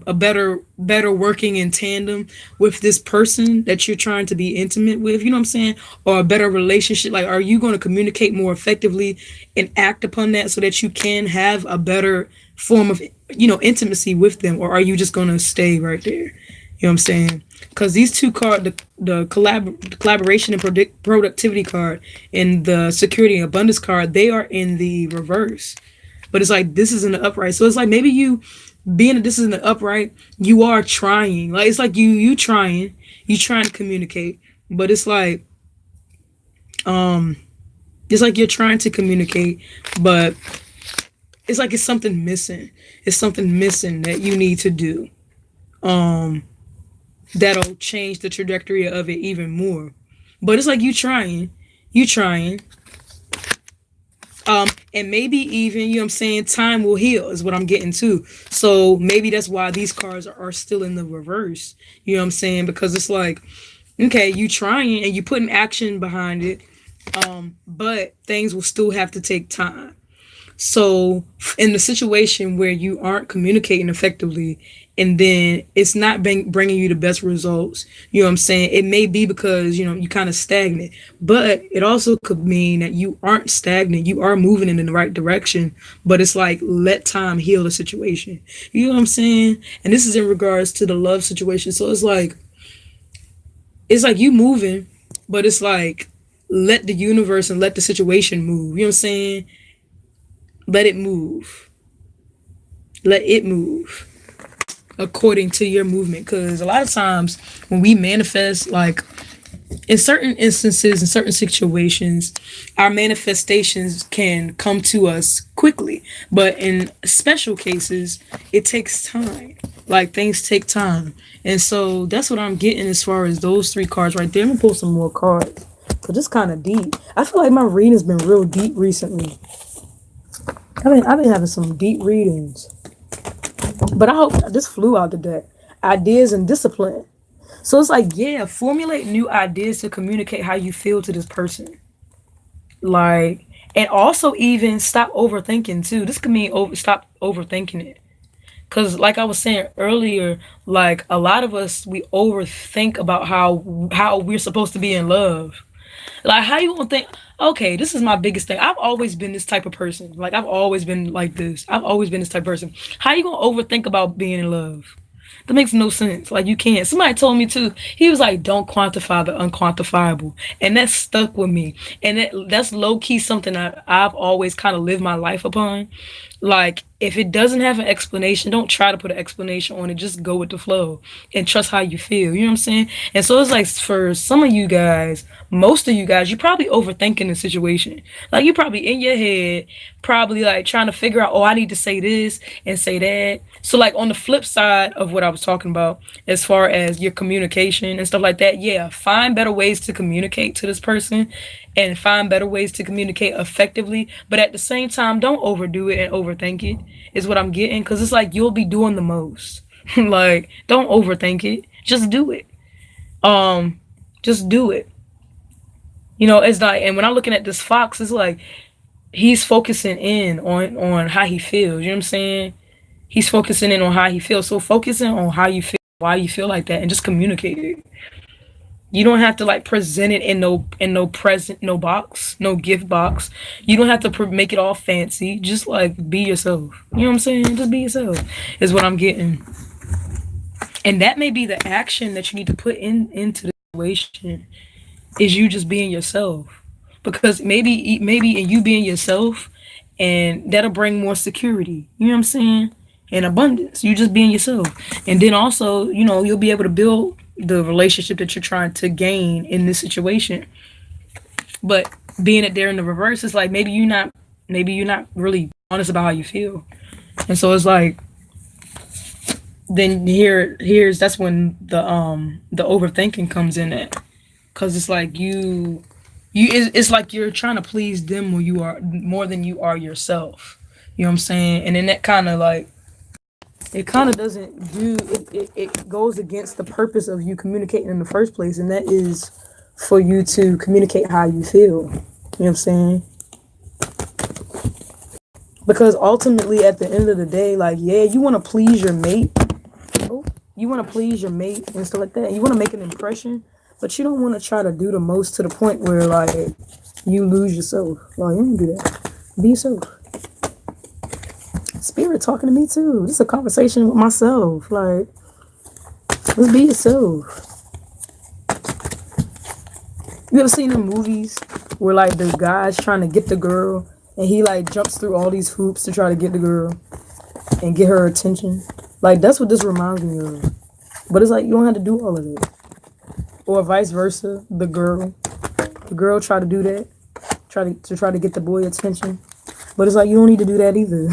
a better working in tandem with this person that you're trying to be intimate with, you know what I'm saying, or a better relationship. Like, are you going to communicate more effectively and act upon that so that you can have a better form of intimacy with them, or are you just going to stay right there? You know what I'm saying? Because these two cards, the collaboration and productivity card and the security and abundance card, they are in the reverse. But it's like this is in the upright. So it's like maybe you being that this is in the upright, you are trying. Like it's like you trying to communicate, but um it's like you're trying to communicate, but it's like it's something missing. It's something missing that you need to do. Um that'll change the trajectory of it even more. But it's like you trying, and maybe even I'm saying time will heal is what I'm getting to. So maybe that's why these cards are still in the reverse. You know what I'm saying? Because it's like, okay, you trying and you putting action behind it, but things will still have to take time. So, in the situation where you aren't communicating effectively, and then it's not bringing you the best results, you know what I'm saying? It may be because, you kind of stagnant, but it also could mean that you aren't stagnant. You are moving in the right direction, but it's like, let time heal the situation. You know what I'm saying? And this is in regards to the love situation. So, it's like you moving, but it's like, let the universe and let the situation move. You know what I'm saying? Let it move. Let it move according to your movement. Because a lot of times when we manifest, like in certain instances, in certain situations, our manifestations can come to us quickly. But in special cases, it takes time. Like things take time. And so that's what I'm getting as far as those three cards right there. I'm going to pull some more cards. Because it's kind of deep. I feel like my reading has been real deep recently. I've been having some deep readings, but I hope this flew out the deck. Ideas and discipline. So it's like, yeah, formulate new ideas to communicate how you feel to this person. Like, And also even stop overthinking too. This could mean stop overthinking it. Cause like I was saying earlier, like a lot of us we overthink about how we're supposed to be in love. Like how you gonna think, okay, this is my biggest thing. I've always been this type of person. Like I've always been like this. I've always been this type of person. How you gonna overthink about being in love? That makes no sense. Like you can't. Somebody told me too. He was like, "Don't quantify the unquantifiable," and that stuck with me. And that's low key something I've always kind of lived my life upon. Like if it doesn't have an explanation, don't try to put an explanation on it. Just go with the flow and trust how you feel. You know what I'm saying? And so it's like for some of you guys, most of you guys, you're probably overthinking the situation. Like you're probably in your head, probably like trying to figure out, oh, I need to say this and say that. So like on the flip side of what I was talking about, as far as your communication and stuff like that, yeah, find better ways to communicate to this person and find better ways to communicate effectively. But at the same time, don't overdo it and overthink it, is what I'm getting. Because it's like you'll be doing the most. Like, don't overthink it. Just do it. Um, just do it. You know, it's like, and when I'm looking at this fox, it's like he's focusing in on how he feels. You know what I'm saying? He's focusing in on how he feels. So focusing on how you feel, why you feel like that, and just communicate it. You don't have to like present it in no present no box no gift box. You don't have to make it all fancy. Just like be yourself. You know what I'm saying? Just be yourself is what I'm getting. And that may be the action that you need to put into the situation is you just being yourself. Because maybe in you being yourself and that'll bring more security. You know what I'm saying? And abundance. You just being yourself. And then also, you know, you'll be able to build the relationship that you're trying to gain in this situation. But being it there in the reverse, it's like maybe you're not really honest about how you feel. And so it's like then here's that's when the overthinking comes in at. Cause it's like it's like you're trying to please them more than you are yourself. You know what I'm saying? And then that kind of like it kind of doesn't do it goes against the purpose of you communicating in the first place, and that is for you to communicate how you feel. You know what I'm saying? Because ultimately at the end of the day, like, yeah, you want to please your mate. Oh, you want to please your mate and stuff like that. You want to make an impression, but you don't want to try to do the most to the point where like you lose yourself. Like, you don't do that. Be yourself. Spirit talking to me too. This is a conversation with myself. Like, let's be yourself. You ever seen the movies where like the guy's trying to get the girl and he like jumps through all these hoops to try to get the girl and get her attention? Like that's what this reminds me of. But it's like you don't have to do all of it. Or vice versa, the girl try to do that, try to get the boy attention. But it's like you don't need to do that either.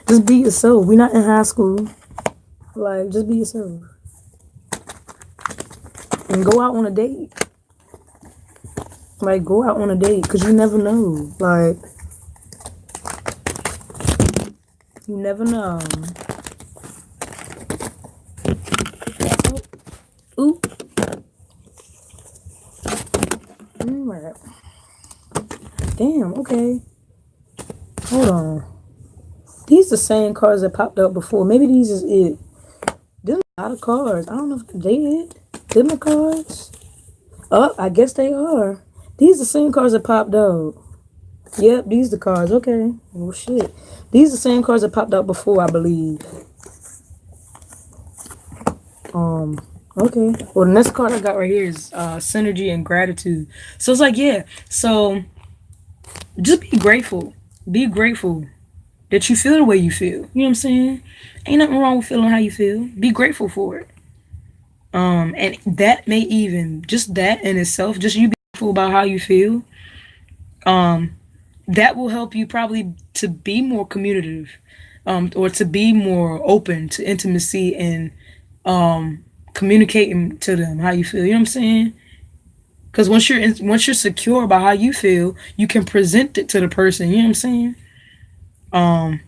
Just be yourself. We're not in high school. Like, just be yourself. And go out on a date. Like, go out on a date. Because you never know. Like, you never know. Ooh. Alright. Damn, okay. Hold on. These the same cards that popped up before. Maybe these is it. Them a lot of cards. I don't know if they it. Them the cards. Oh, I guess they are. These the same cards that popped out. Yep, these the cards. Okay. Oh shit. These the same cards that popped out before, I believe. Okay. Well, the next card I got right here is synergy and gratitude. So it's like, yeah. So just be grateful. Be grateful that you feel the way you feel. You know what I'm saying? Ain't nothing wrong with feeling how you feel. Be grateful for it. And that may even just that in itself, just you be grateful about how you feel. That will help you probably to be more communicative, or to be more open to intimacy and communicating to them how you feel. You know what I'm saying? Because once you're secure about how you feel, you can present it to the person. You know what I'm saying? Um,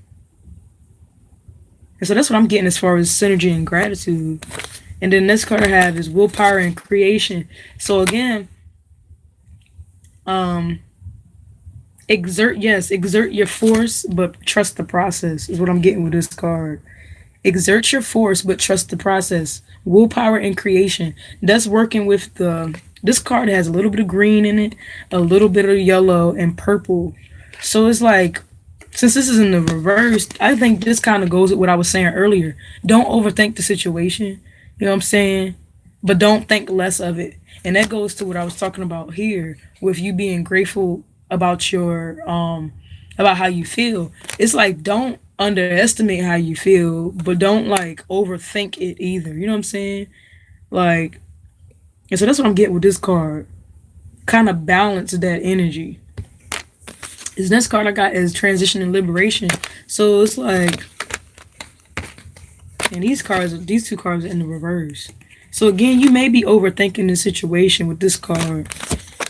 and so that's what I'm getting as far as synergy and gratitude. And then next card I have is willpower and creation. So again, um, exert your force, but trust the process is what I'm getting with this card. Exert your force, but trust the process. Willpower and creation. That's working with the. This card has a little bit of green in it, a little bit of yellow and purple. So it's like, since this is in the reverse, I think this kind of goes with what I was saying earlier. Don't overthink the situation. You know what I'm saying? But don't think less of it. And that goes to what I was talking about here with you being grateful about your about how you feel. It's like don't underestimate how you feel, but don't like overthink it either. You know what I'm saying? Like, and so that's what I'm getting with this card. Kind of balance that energy. This next card I got is transition and liberation. So it's like, and these two cards are in the reverse. So again, you may be overthinking the situation with this card,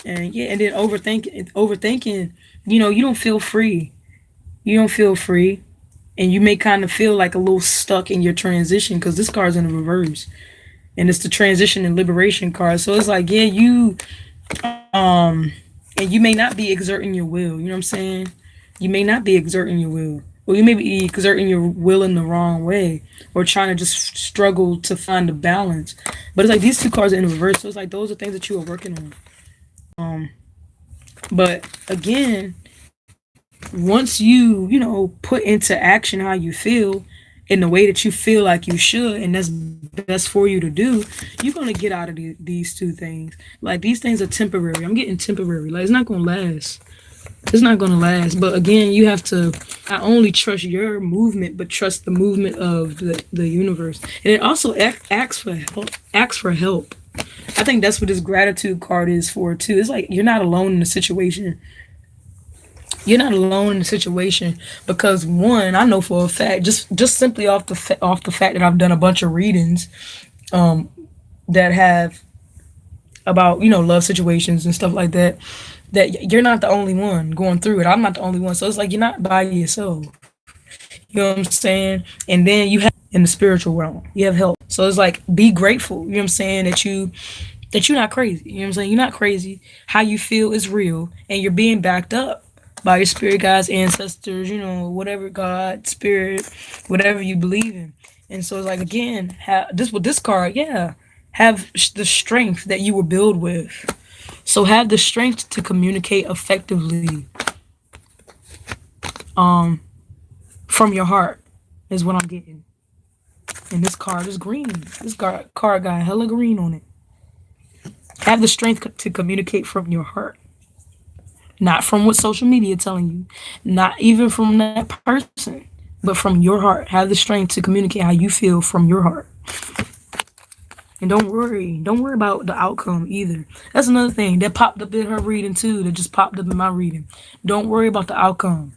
and yeah, and then overthinking. You don't feel free. You don't feel free, and you may kind of feel like a little stuck in your transition because this card's in the reverse, and it's the transition and liberation card. So it's like, yeah, um, and you may not be exerting your will. You know what I'm saying? You may not be exerting your will. Or you may be exerting your will in the wrong way, or trying to just struggle to find a balance. But it's like these two cards are in reverse, so it's like those are things that you are working on. Um, but again, once you put into action how you feel in the way that you feel like you should, and that's best for you to do, you're gonna get out of these two things. Like these things are temporary. I'm getting temporary. Like it's not gonna last. It's not gonna last. But again, you have to not only trust your movement, but trust the movement of the universe. And it also asks for help. Asks for help. I think that's what this gratitude card is for too. It's like you're not alone in the situation. You're not alone in the situation because one, I know for a fact, just simply off the fact that I've done a bunch of readings um, that have about love situations and stuff like that. That you're not the only one going through it. I'm not the only one. So it's like you're not by yourself. You know what I'm saying? And then you have in the spiritual realm, you have help. So it's like be grateful. You know what I'm saying that you're not crazy. You know what I'm saying? You're not crazy. How you feel is real, and you're being backed up by your spirit guides, ancestors, whatever God, spirit, whatever you believe in. And so it's like again, this with this card, yeah, have the strength that you were built with. So have the strength to communicate effectively um from your heart is what I'm getting. And this card is green. This card got hella green on it. Have the strength to communicate from your heart. Not from what social media telling you. Not even from that person. But from your heart. Have the strength to communicate how you feel from your heart. And don't worry. Don't worry about the outcome either. That's another thing that popped up in her reading too. That just popped up in my reading. Don't worry about the outcome.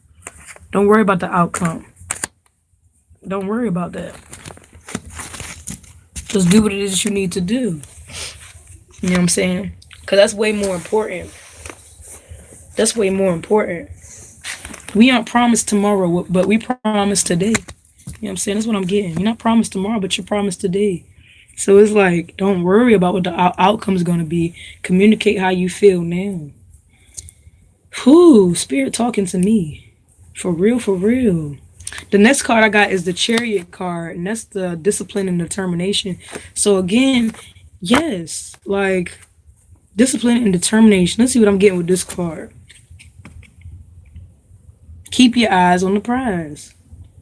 Don't worry about the outcome. Don't worry about that. Just do what it is that you need to do. You know what I'm saying? Because that's way more important. That's way more important. We aren't promised tomorrow, but we promised today. You know what I'm saying? That's what I'm getting. You're not promised tomorrow, but you're promised today. So it's like, don't worry about what the outcome is going to be. Communicate how you feel now. Whew, spirit talking to me. For real, for real. The next card I got is the Chariot card, and that's the discipline and determination. So again, yes, like discipline and determination. Let's see what I'm getting with this card. Keep your eyes on the prize.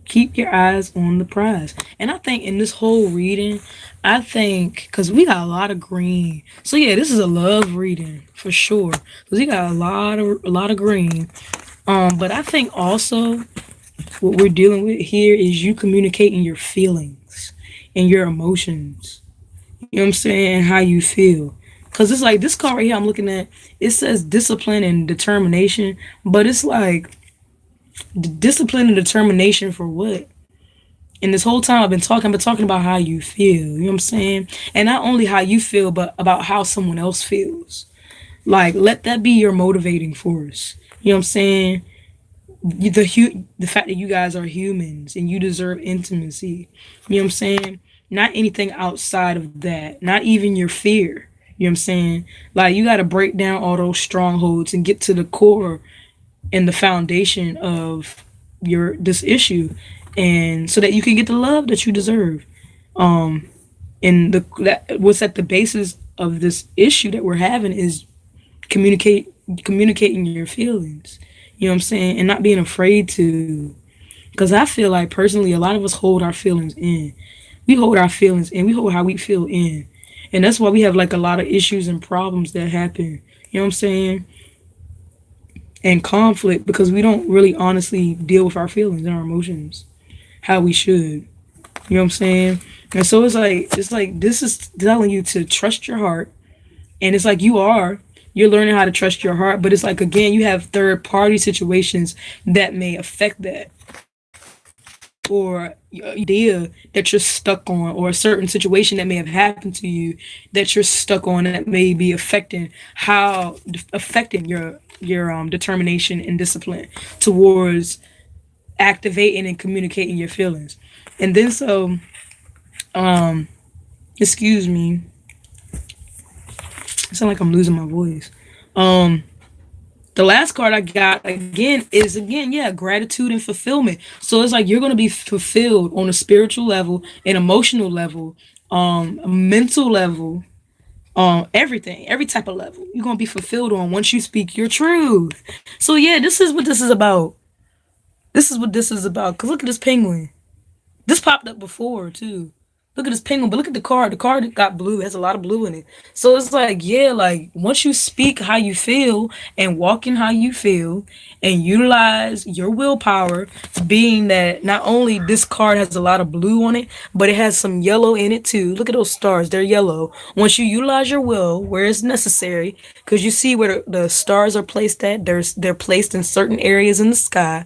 Keep your eyes on the prize. And I think in this whole reading, I think because we got a lot of green. So yeah, this is a love reading for sure. Because we got a lot of green. But I think also what we're dealing with here is you communicating your feelings and your emotions. You know what I'm saying? How you feel. Because it's like this card right here I'm looking at, it says discipline and determination. But it's like, discipline and determination for what? And this whole time I've been talking about how you feel. You know what I'm saying? And not only how you feel, but about how someone else feels. Like, let that be your motivating force. You know what I'm saying? The fact that you guys are humans and you deserve intimacy. You know what I'm saying? Not anything outside of that. Not even your fear. You know what I'm saying? Like you got to break down all those strongholds and get to the core and the foundation of your this issue, and so that you can get the love that you deserve. Um, and what's at the basis of this issue that we're having is communicating your feelings. You know what I'm saying, and not being afraid to. Because I feel like personally, a lot of us hold our feelings in. We hold our feelings in. We hold how we feel in, and that's why we have like a lot of issues and problems that happen. You know what I'm saying? And conflict because we don't really honestly deal with our feelings and our emotions how we should. You know what I'm saying? And so it's like this is telling you to trust your heart, and it's like you're learning how to trust your heart, but it's like again you have third party situations that may affect that, or idea that you're stuck on, or a certain situation that may have happened to you that you're stuck on that may be affecting your determination and discipline towards activating and communicating your feelings. And then so um excuse me, I sound like I'm losing my voice. um the last card I got again, yeah, gratitude and fulfillment. So it's like you're gonna be fulfilled on a spiritual level, an emotional level, a mental level, everything, every type of level. You're gonna be fulfilled on once you speak your truth. So yeah, this is what this is about. This is what this is about. Cause look at this penguin. This popped up before too. Look at this penguin, but look at the card. The card got blue. It has a lot of blue in it. So it's like, yeah, like once you speak how you feel and walk in how you feel and utilize your willpower, being that not only this card has a lot of blue on it, but it has some yellow in it too. Look at those stars. They're yellow. Once you utilize your will where it's necessary, because you see where the stars are placed at, they're placed in certain areas in the sky.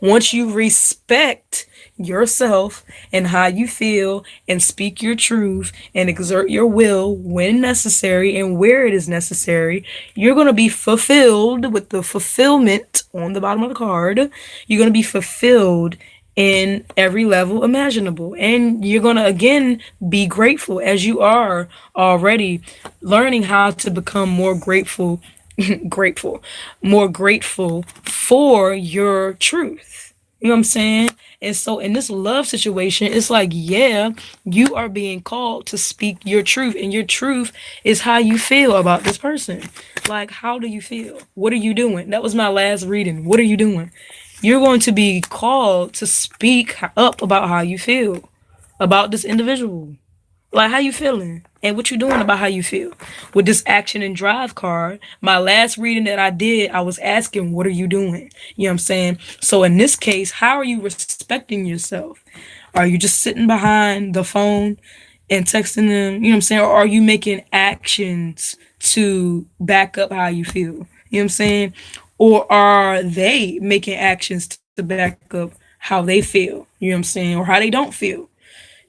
Once you respect yourself and how you feel and speak your truth and exert your will when necessary and where it is necessary, you're going to be fulfilled with the fulfillment on the bottom of the card. You're going to be fulfilled in every level imaginable, and you're going to again be grateful as you are already learning how to become more grateful grateful more grateful for your truth. You know what I'm saying? And so in this love situation, it's like, yeah, you are being called to speak your truth. And your truth is how you feel about this person. Like, how do you feel? What are you doing? That was my last reading. What are you doing? You're going to be called to speak up about how you feel about this individual. Like, how you feeling? And what you doing about how you feel? With this action and drive card, my last reading that I did, I was asking, what are you doing? You know what I'm saying? So in this case, how are you respecting yourself? Are you just sitting behind the phone and texting them? You know what I'm saying? Or are you making actions to back up how you feel? You know what I'm saying? Or are they making actions to back up how they feel? You know what I'm saying? Or how they don't feel?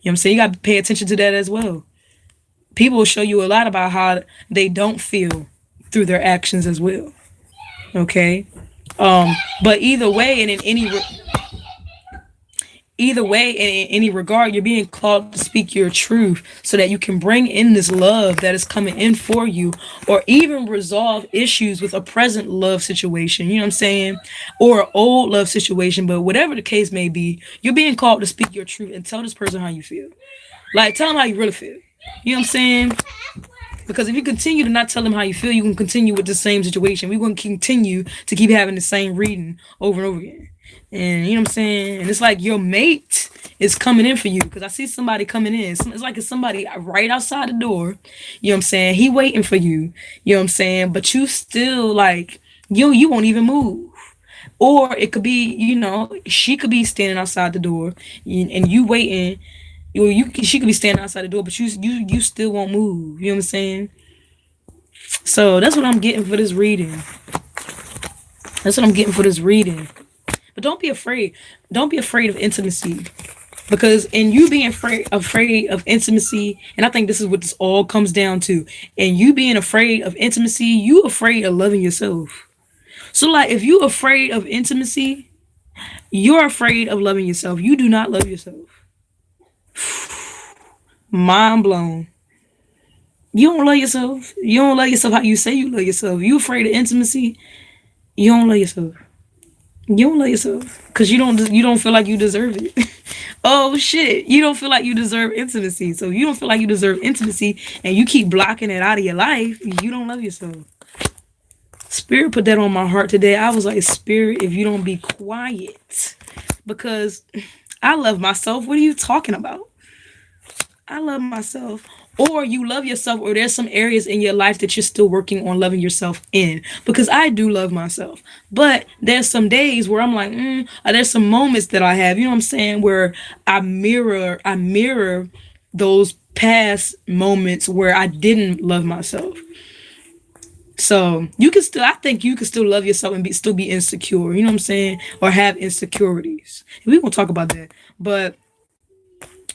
You know what I'm saying? You got to pay attention to that as well. People will show you a lot about how they don't feel through their actions as well. Okay? But either way in any regard, you're being called to speak your truth so that you can bring in this love that is coming in for you, or even resolve issues with a present love situation. You know what I'm saying? Or an old love situation. But whatever the case may be, you're being called to speak your truth and tell this person how you feel. Like, tell them how you really feel. You know what I'm saying? Because if you continue to not tell them how you feel, you can continue with the same situation. We're going to continue to keep having the same reading over and over again. And you know what I'm saying? And it's like your mate is coming in for you. Because I see somebody coming in. It's like it's somebody right outside the door. You know what I'm saying? He waiting for you. You know what I'm saying? But you still like, you won't even move. Or it could be, she could be standing outside the door and you waiting. She could be standing outside the door, but you still won't move. You know what I'm saying? So that's what I'm getting for this reading. That's what I'm getting for this reading. But don't be afraid. Don't be afraid of intimacy. Because in you being afraid of intimacy, and I think this is what this all comes down to, and you being afraid of intimacy, you afraid of loving yourself. So like if you afraid of intimacy, you're afraid of loving yourself. You do not love yourself. Mind blown. You don't love yourself. You don't love yourself how you say you love yourself. You afraid of intimacy. You don't love yourself. You don't love yourself because you don't feel like you deserve it. Oh shit, you don't feel like you deserve intimacy. So you don't feel like you deserve intimacy, and you keep blocking it out of your life. You don't love yourself. Spirit put that on my heart today. I was like, Spirit, if you don't be quiet, because I love myself. What are you talking about? I love myself. Or you love yourself, or there's some areas in your life that you're still working on loving yourself in. Because I do love myself. But there's some days where I'm like, there's some moments that I have, you know what I'm saying, where I mirror those past moments where I didn't love myself. So you can still, I think you can still love yourself and still be insecure, you know what I'm saying? Or have insecurities. We're gonna talk about that. But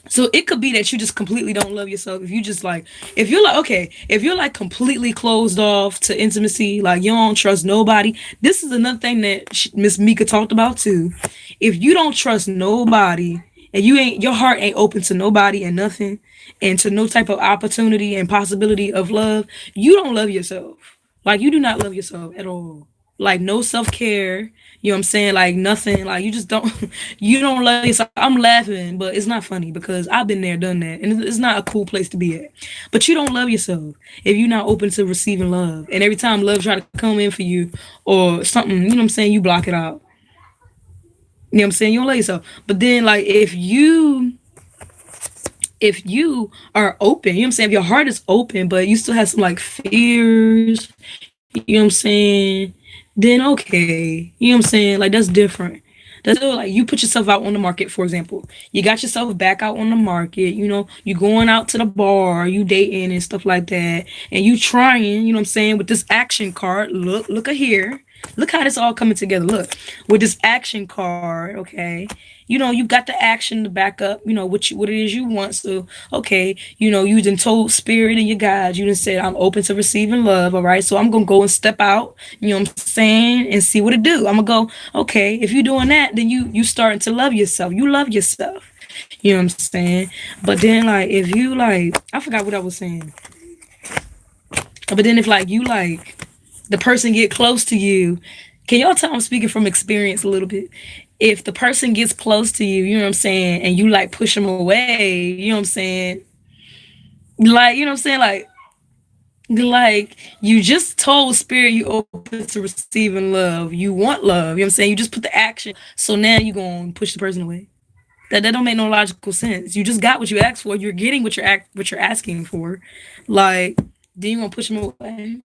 so it could be that you just completely don't love yourself. If you just like, if you're like, okay, if you're like completely closed off to intimacy, like you don't trust nobody. This is another thing that Miss Mika talked about too. If you don't trust nobody and your heart ain't open to nobody and nothing, and to no type of opportunity and possibility of love, you don't love yourself. Like you do not love yourself at all. Like no self care. You know what I'm saying? Like nothing. Like you just don't. You don't love yourself. I'm laughing, but it's not funny because I've been there, done that, and it's not a cool place to be at. But you don't love yourself if you're not open to receiving love. And every time love try to come in for you or something, you know what I'm saying? You block it out. You know what I'm saying? You don't love yourself. But then like if you are open, you know what I'm saying? If your heart is open, but you still have some like fears, you know what I'm saying? Then okay, you know what I'm saying? Like that's different. That's still like you put yourself out on the market, for example. You got yourself back out on the market, you going out to the bar, you dating and stuff like that, and you trying, you know what I'm saying, with this action card. Look at here. Look how this all coming together. Look, with this action card, okay. You got the action to back up, what it is you want. So, okay, you done told spirit and your guides, you done said, I'm open to receiving love, all right? So I'm gonna go and step out, you know what I'm saying, and see what it do. I'm gonna go, okay, if you're doing that, then you starting to love yourself. You love yourself. You know what I'm saying? But then like if you like I forgot what I was saying. But then if like you like the person get close to you, can y'all tell I'm speaking from experience a little bit? If the person gets close to you, you know what I'm saying, and you like push them away, you know what I'm saying? Like, you know what I'm saying? Like you just told spirit you open to receiving love. You want love, you know what I'm saying? You just put the action. So now you gonna push the person away. That don't make no logical sense. You just got what you asked for. You're getting what you're asking for. Like, then you gonna push them away.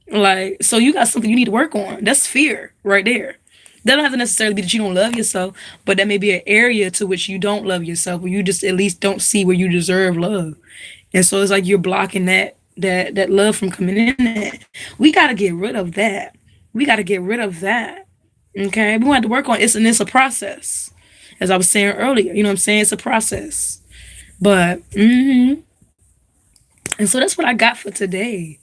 Like, so you got something you need to work on. That's fear right there. That don't have to necessarily be that you don't love yourself, but that may be an area to which you don't love yourself, where you just at least don't see where you deserve love. And so it's like you're blocking that love from coming in there. We gotta get rid of that. We gotta get rid of that. Okay? We want to work on it. It's a process. As I was saying earlier, you know what I'm saying? It's a process. But and so that's what I got for today.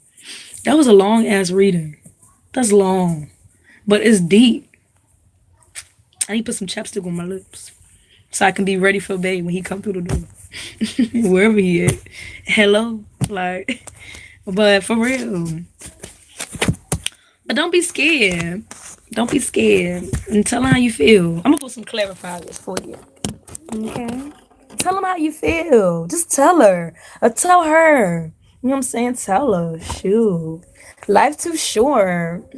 That was a long ass reading. That's long. But it's deep. I need to put some chapstick on my lips so I can be ready for Bay when he come through the door. Wherever he is. Hello. Like, but for real. But don't be scared. Don't be scared. And tell her how you feel. I'm gonna put some clarifiers for you. Okay? Tell them how you feel. Just tell her. Or tell her. You know what I'm saying? Tell her. Shoot. Life too short.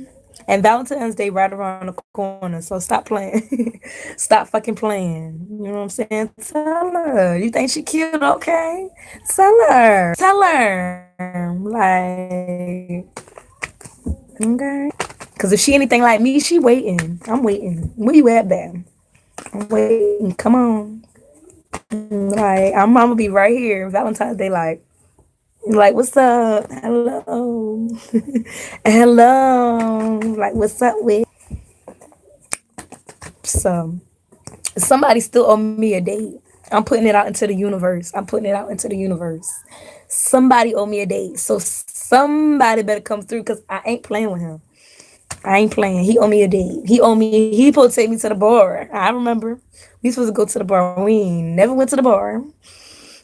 And Valentine's Day right around the corner. So stop playing. Stop fucking playing. You know what I'm saying? Tell her. You think she cute? Okay. Tell her. Tell her. Like, okay. Because if she anything like me, she waiting. I'm waiting. Where you at, Bam? I'm waiting. Come on. Like, I'm gonna be right here. Valentine's Day, like, what's up? Hello. Hello. Like, what's up with? So, somebody still owe me a date. I'm putting it out into the universe. I'm putting it out into the universe. Somebody owe me a date. So, somebody better come through because I ain't playing with him. I ain't playing. He owe me a date. He supposed to take me to the bar. I remember. We supposed to go to the bar. We ain't never went to the bar.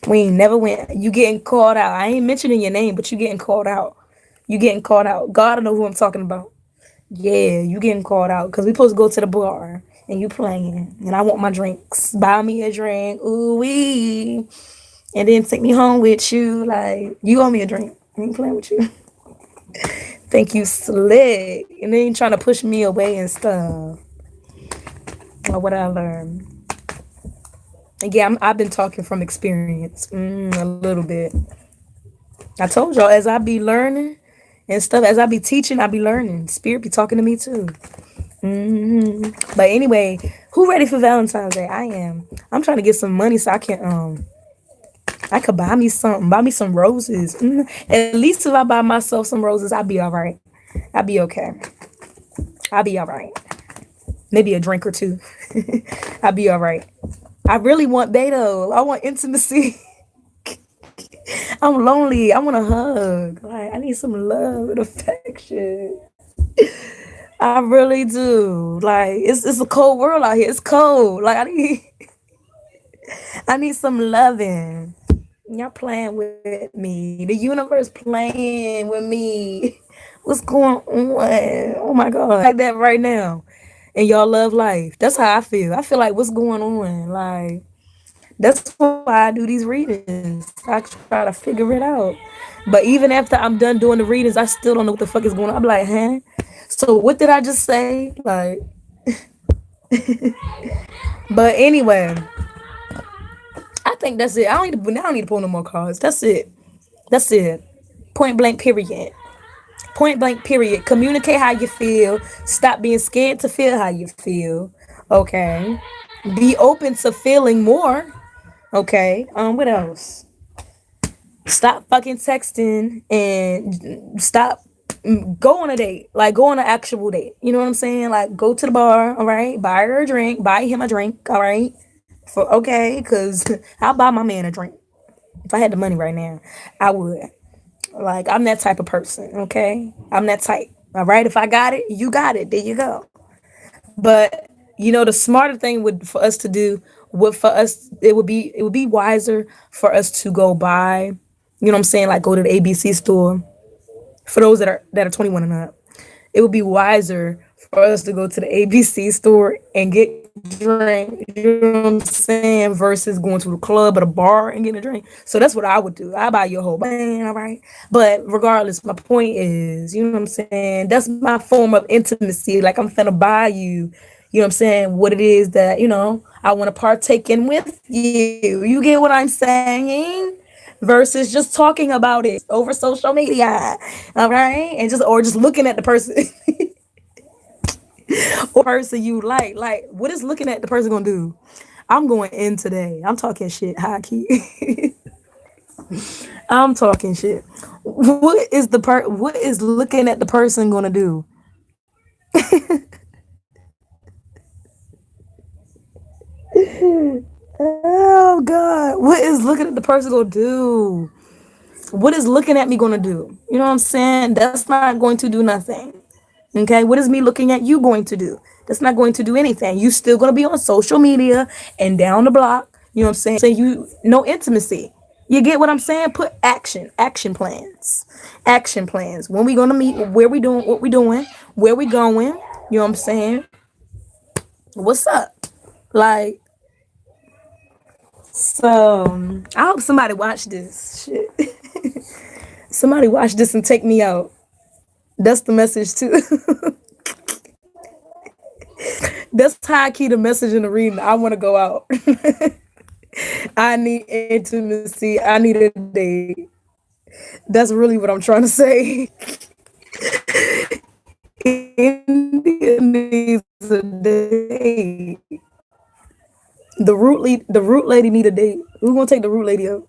We ain't never went. You getting called out. I ain't mentioning your name, but you getting called out. You getting called out. God know who I'm talking about.
Yeah, you getting called out because we supposed to go to the bar and you playing, and I want my drinks. Buy me a drink, ooh wee, and then take me home with you. Like you owe me a drink. I ain't playing with you. Think you slick, and then you trying to push me away and stuff or whatever. And yeah, I've been talking from experience, a little bit. I told y'all as I be learning and stuff, as I be teaching, I be learning. Spirit be talking to me too. But anyway, who ready for Valentine's Day? I am. I'm trying to get some money so I could buy me something, buy me some roses. At least if I buy myself some roses, I'll be all right. I'll be okay. I'll be all right. Maybe a drink or two. I'll be all right. I really want Beto. I want intimacy. I'm lonely. I want a hug. Like I need some love and affection. I really do. Like it's a cold world out here. It's cold. Like I need some loving. Y'all playing with me. The universe playing with me. What's going on? Oh my god. Like that right now. And y'all love life. That's how I feel. I feel like what's going on? Like that's why I do these readings. I try to figure it out. But even after I'm done doing the readings, I still don't know what the fuck is going on. I'm like, huh? So what did I just say? Like, but anyway, I think that's it. I don't need to pull no more cards. That's it. That's it. Point blank. Period. Point blank. Period. Communicate how you feel. Stop being scared to feel how you feel. Okay. Be open to feeling more. Okay. What else? Stop fucking texting and stop. Go on a date. Like go on an actual date. You know what I'm saying? Like go to the bar. All right. Buy her a drink. Buy him a drink. All right. For okay, cause I'll buy my man a drink if I had the money right now. I would. Like I'm that type of person. Okay. I'm that type. All right. If I got it, you got it. There you go. But the smarter thing would for us to do would for us it would be wiser for us to go buy. You know what I'm saying? Like go to the ABC store for those that are 21 and up. It would be wiser for us to go to the ABC store and get drink, you know what I'm saying, versus going to the club or the bar and getting a drink. So that's what I would do. I buy your whole man, all right. But regardless, my point is, you know what I'm saying? That's my form of intimacy. Like I'm finna buy you know what I'm saying, what it is that, I want to partake in with you. You get what I'm saying? Versus just talking about it over social media. All right. And just looking at the person or person you like. Like, what is looking at the person gonna do? I'm going in today. I'm talking shit, high key. I'm talking shit. What is looking at the person gonna do? Oh god. What is looking at the person gonna do? What is looking at me gonna do? You know what I'm saying? That's not going to do nothing. Okay, what is me looking at you going to do? That's not going to do anything. You still gonna be on social media and down the block. You know what I'm saying? You no intimacy. You get what I'm saying? Put action plans, action plans. When we gonna meet? Where we doing? What we doing? Where we going? You know what I'm saying? What's up? Like so. I hope somebody watch this shit. Somebody watch this and take me out. That's the message too. That's high key the message in the reading. I want to go out. I need intimacy. I need a date. That's really what I'm trying to say. India needs a date. The root lady need a date. Who gonna take the root lady out?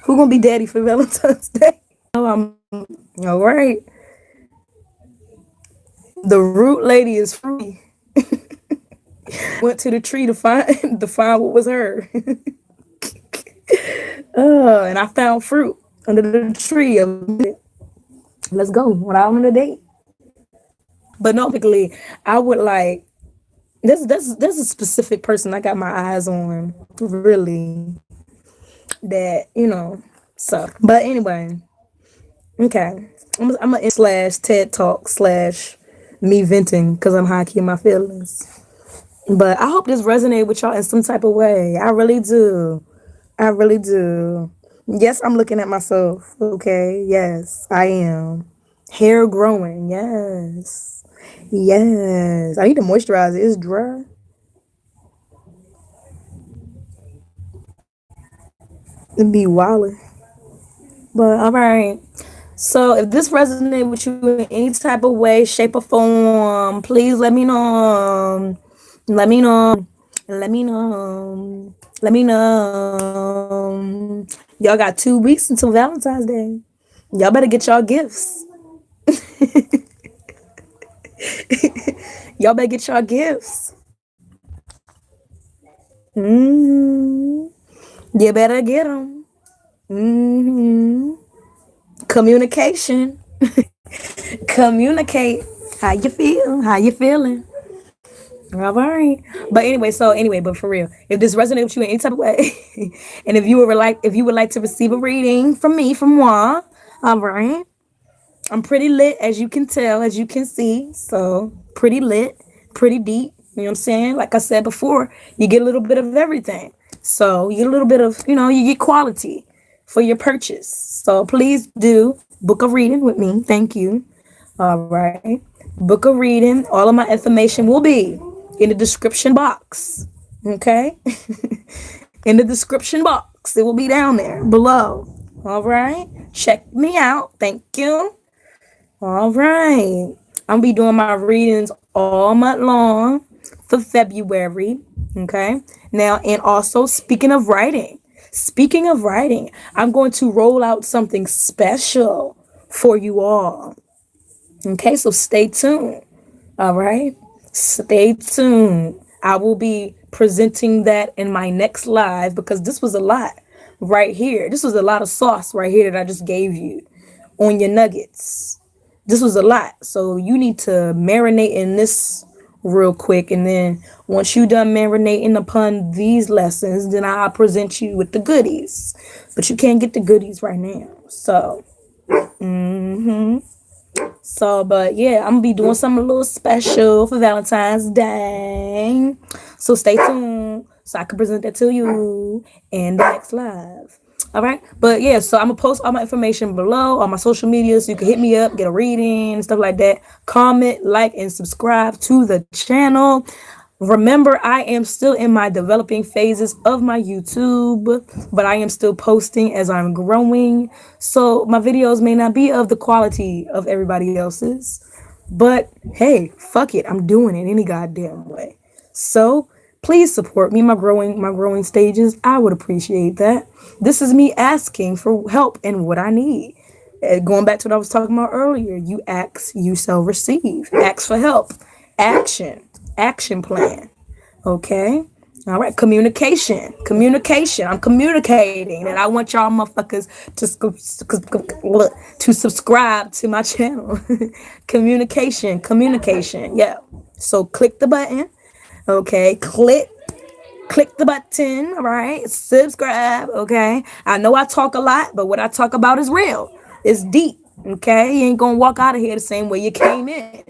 Who gonna be daddy for Valentine's Day? Oh, I'm all right. The root lady is free. Went to the tree to find to find what was her. And I found fruit under the tree. Let's go. When I'm on a date. But no, typically, I would like there's a specific person I got my eyes on, really, that. So but anyway, okay. I'm a slash TED Talk slash me venting because I'm high key in my feelings. But I hope this resonated with y'all in some type of way. I really do. I really do. Yes, I'm looking at myself. Okay. Yes, I am. Hair growing. Yes. Yes. I need to moisturize it. It's dry. It'd be wildin'. But all right. So if this resonated with you in any type of way, shape, or form, please let me know. Let me know. Let me know. Let me know. Y'all got 2 weeks until Valentine's Day. Y'all better get y'all gifts. Y'all better get y'all gifts. Hmm. You better get them. Hmm. Communication. Communicate. How you feel? How you feeling? All right. But for real, if this resonates with you in any type of way, and if you would like to receive a reading from me, from moi, all right. I'm pretty lit, as you can tell, as you can see. So pretty lit, pretty deep. You know what I'm saying? Like I said before, you get a little bit of everything. So you get a little bit of, you get quality for your purchase. So please do book a reading with me. Thank you. All right. Book a reading. All of my information will be in the description box. Okay? In the description box. It will be down there below. All right? Check me out. Thank you. All right. I'm gonna be doing my readings all month long for February. Okay. Now, and also speaking of writing, I'm going to roll out something special for you all. Okay, so stay tuned. All right. Stay tuned. I will be presenting that in my next live because this was a lot right here. This was a lot of sauce right here that I just gave you on your nuggets. This was a lot. So you need to marinate in this real quick. And then once you done marinating upon these lessons, then I'll present you with the goodies. But you can't get the goodies right now. But yeah, I'm gonna be doing something a little special for Valentine's Day. So stay tuned so I can present that to you in the next live. All right, but yeah, so I'm gonna post all my information below on my social media, so you can hit me up, get a reading, stuff like that. Comment, like, and subscribe to the channel. Remember, I am still in my developing phases of my YouTube, but I am still posting as I'm growing. So my videos may not be of the quality of everybody else's, but hey, fuck it, I'm doing it any goddamn way. So please support me, my growing stages. I would appreciate that. This is me asking for help and what I need. Going back to what I was talking about earlier, you ask, you shall receive. Ask for help. Action plan. Okay. All right. Communication. I'm communicating, and I want y'all motherfuckers to subscribe to my channel. Communication. Yeah. So click the button. Okay. Click the button. All right. Subscribe. Okay. I know I talk a lot, but what I talk about is real. It's deep. Okay. You ain't gonna walk out of here the same way you came in.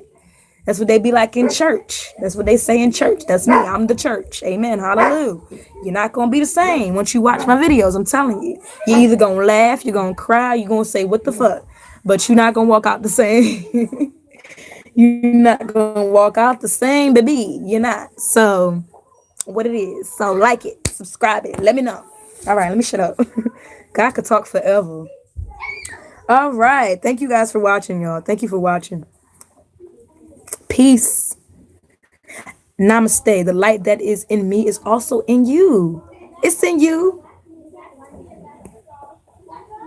That's what they be like in church. That's what they say in church. That's me. I'm the church. Amen. Hallelujah. You're not going to be the same once you watch my videos. I'm telling you. You're either going to laugh, you're going to cry, you're going to say, what the fuck? But you're not going to walk out the same. You're not going to walk out the same, baby. You're not. So, what it is. So, like it, subscribe it. Let me know. All right, let me shut up. God could talk forever. All right. Thank you guys for watching, y'all. Thank you for watching. Peace. Namaste. The light that is in me is also in you. It's in you.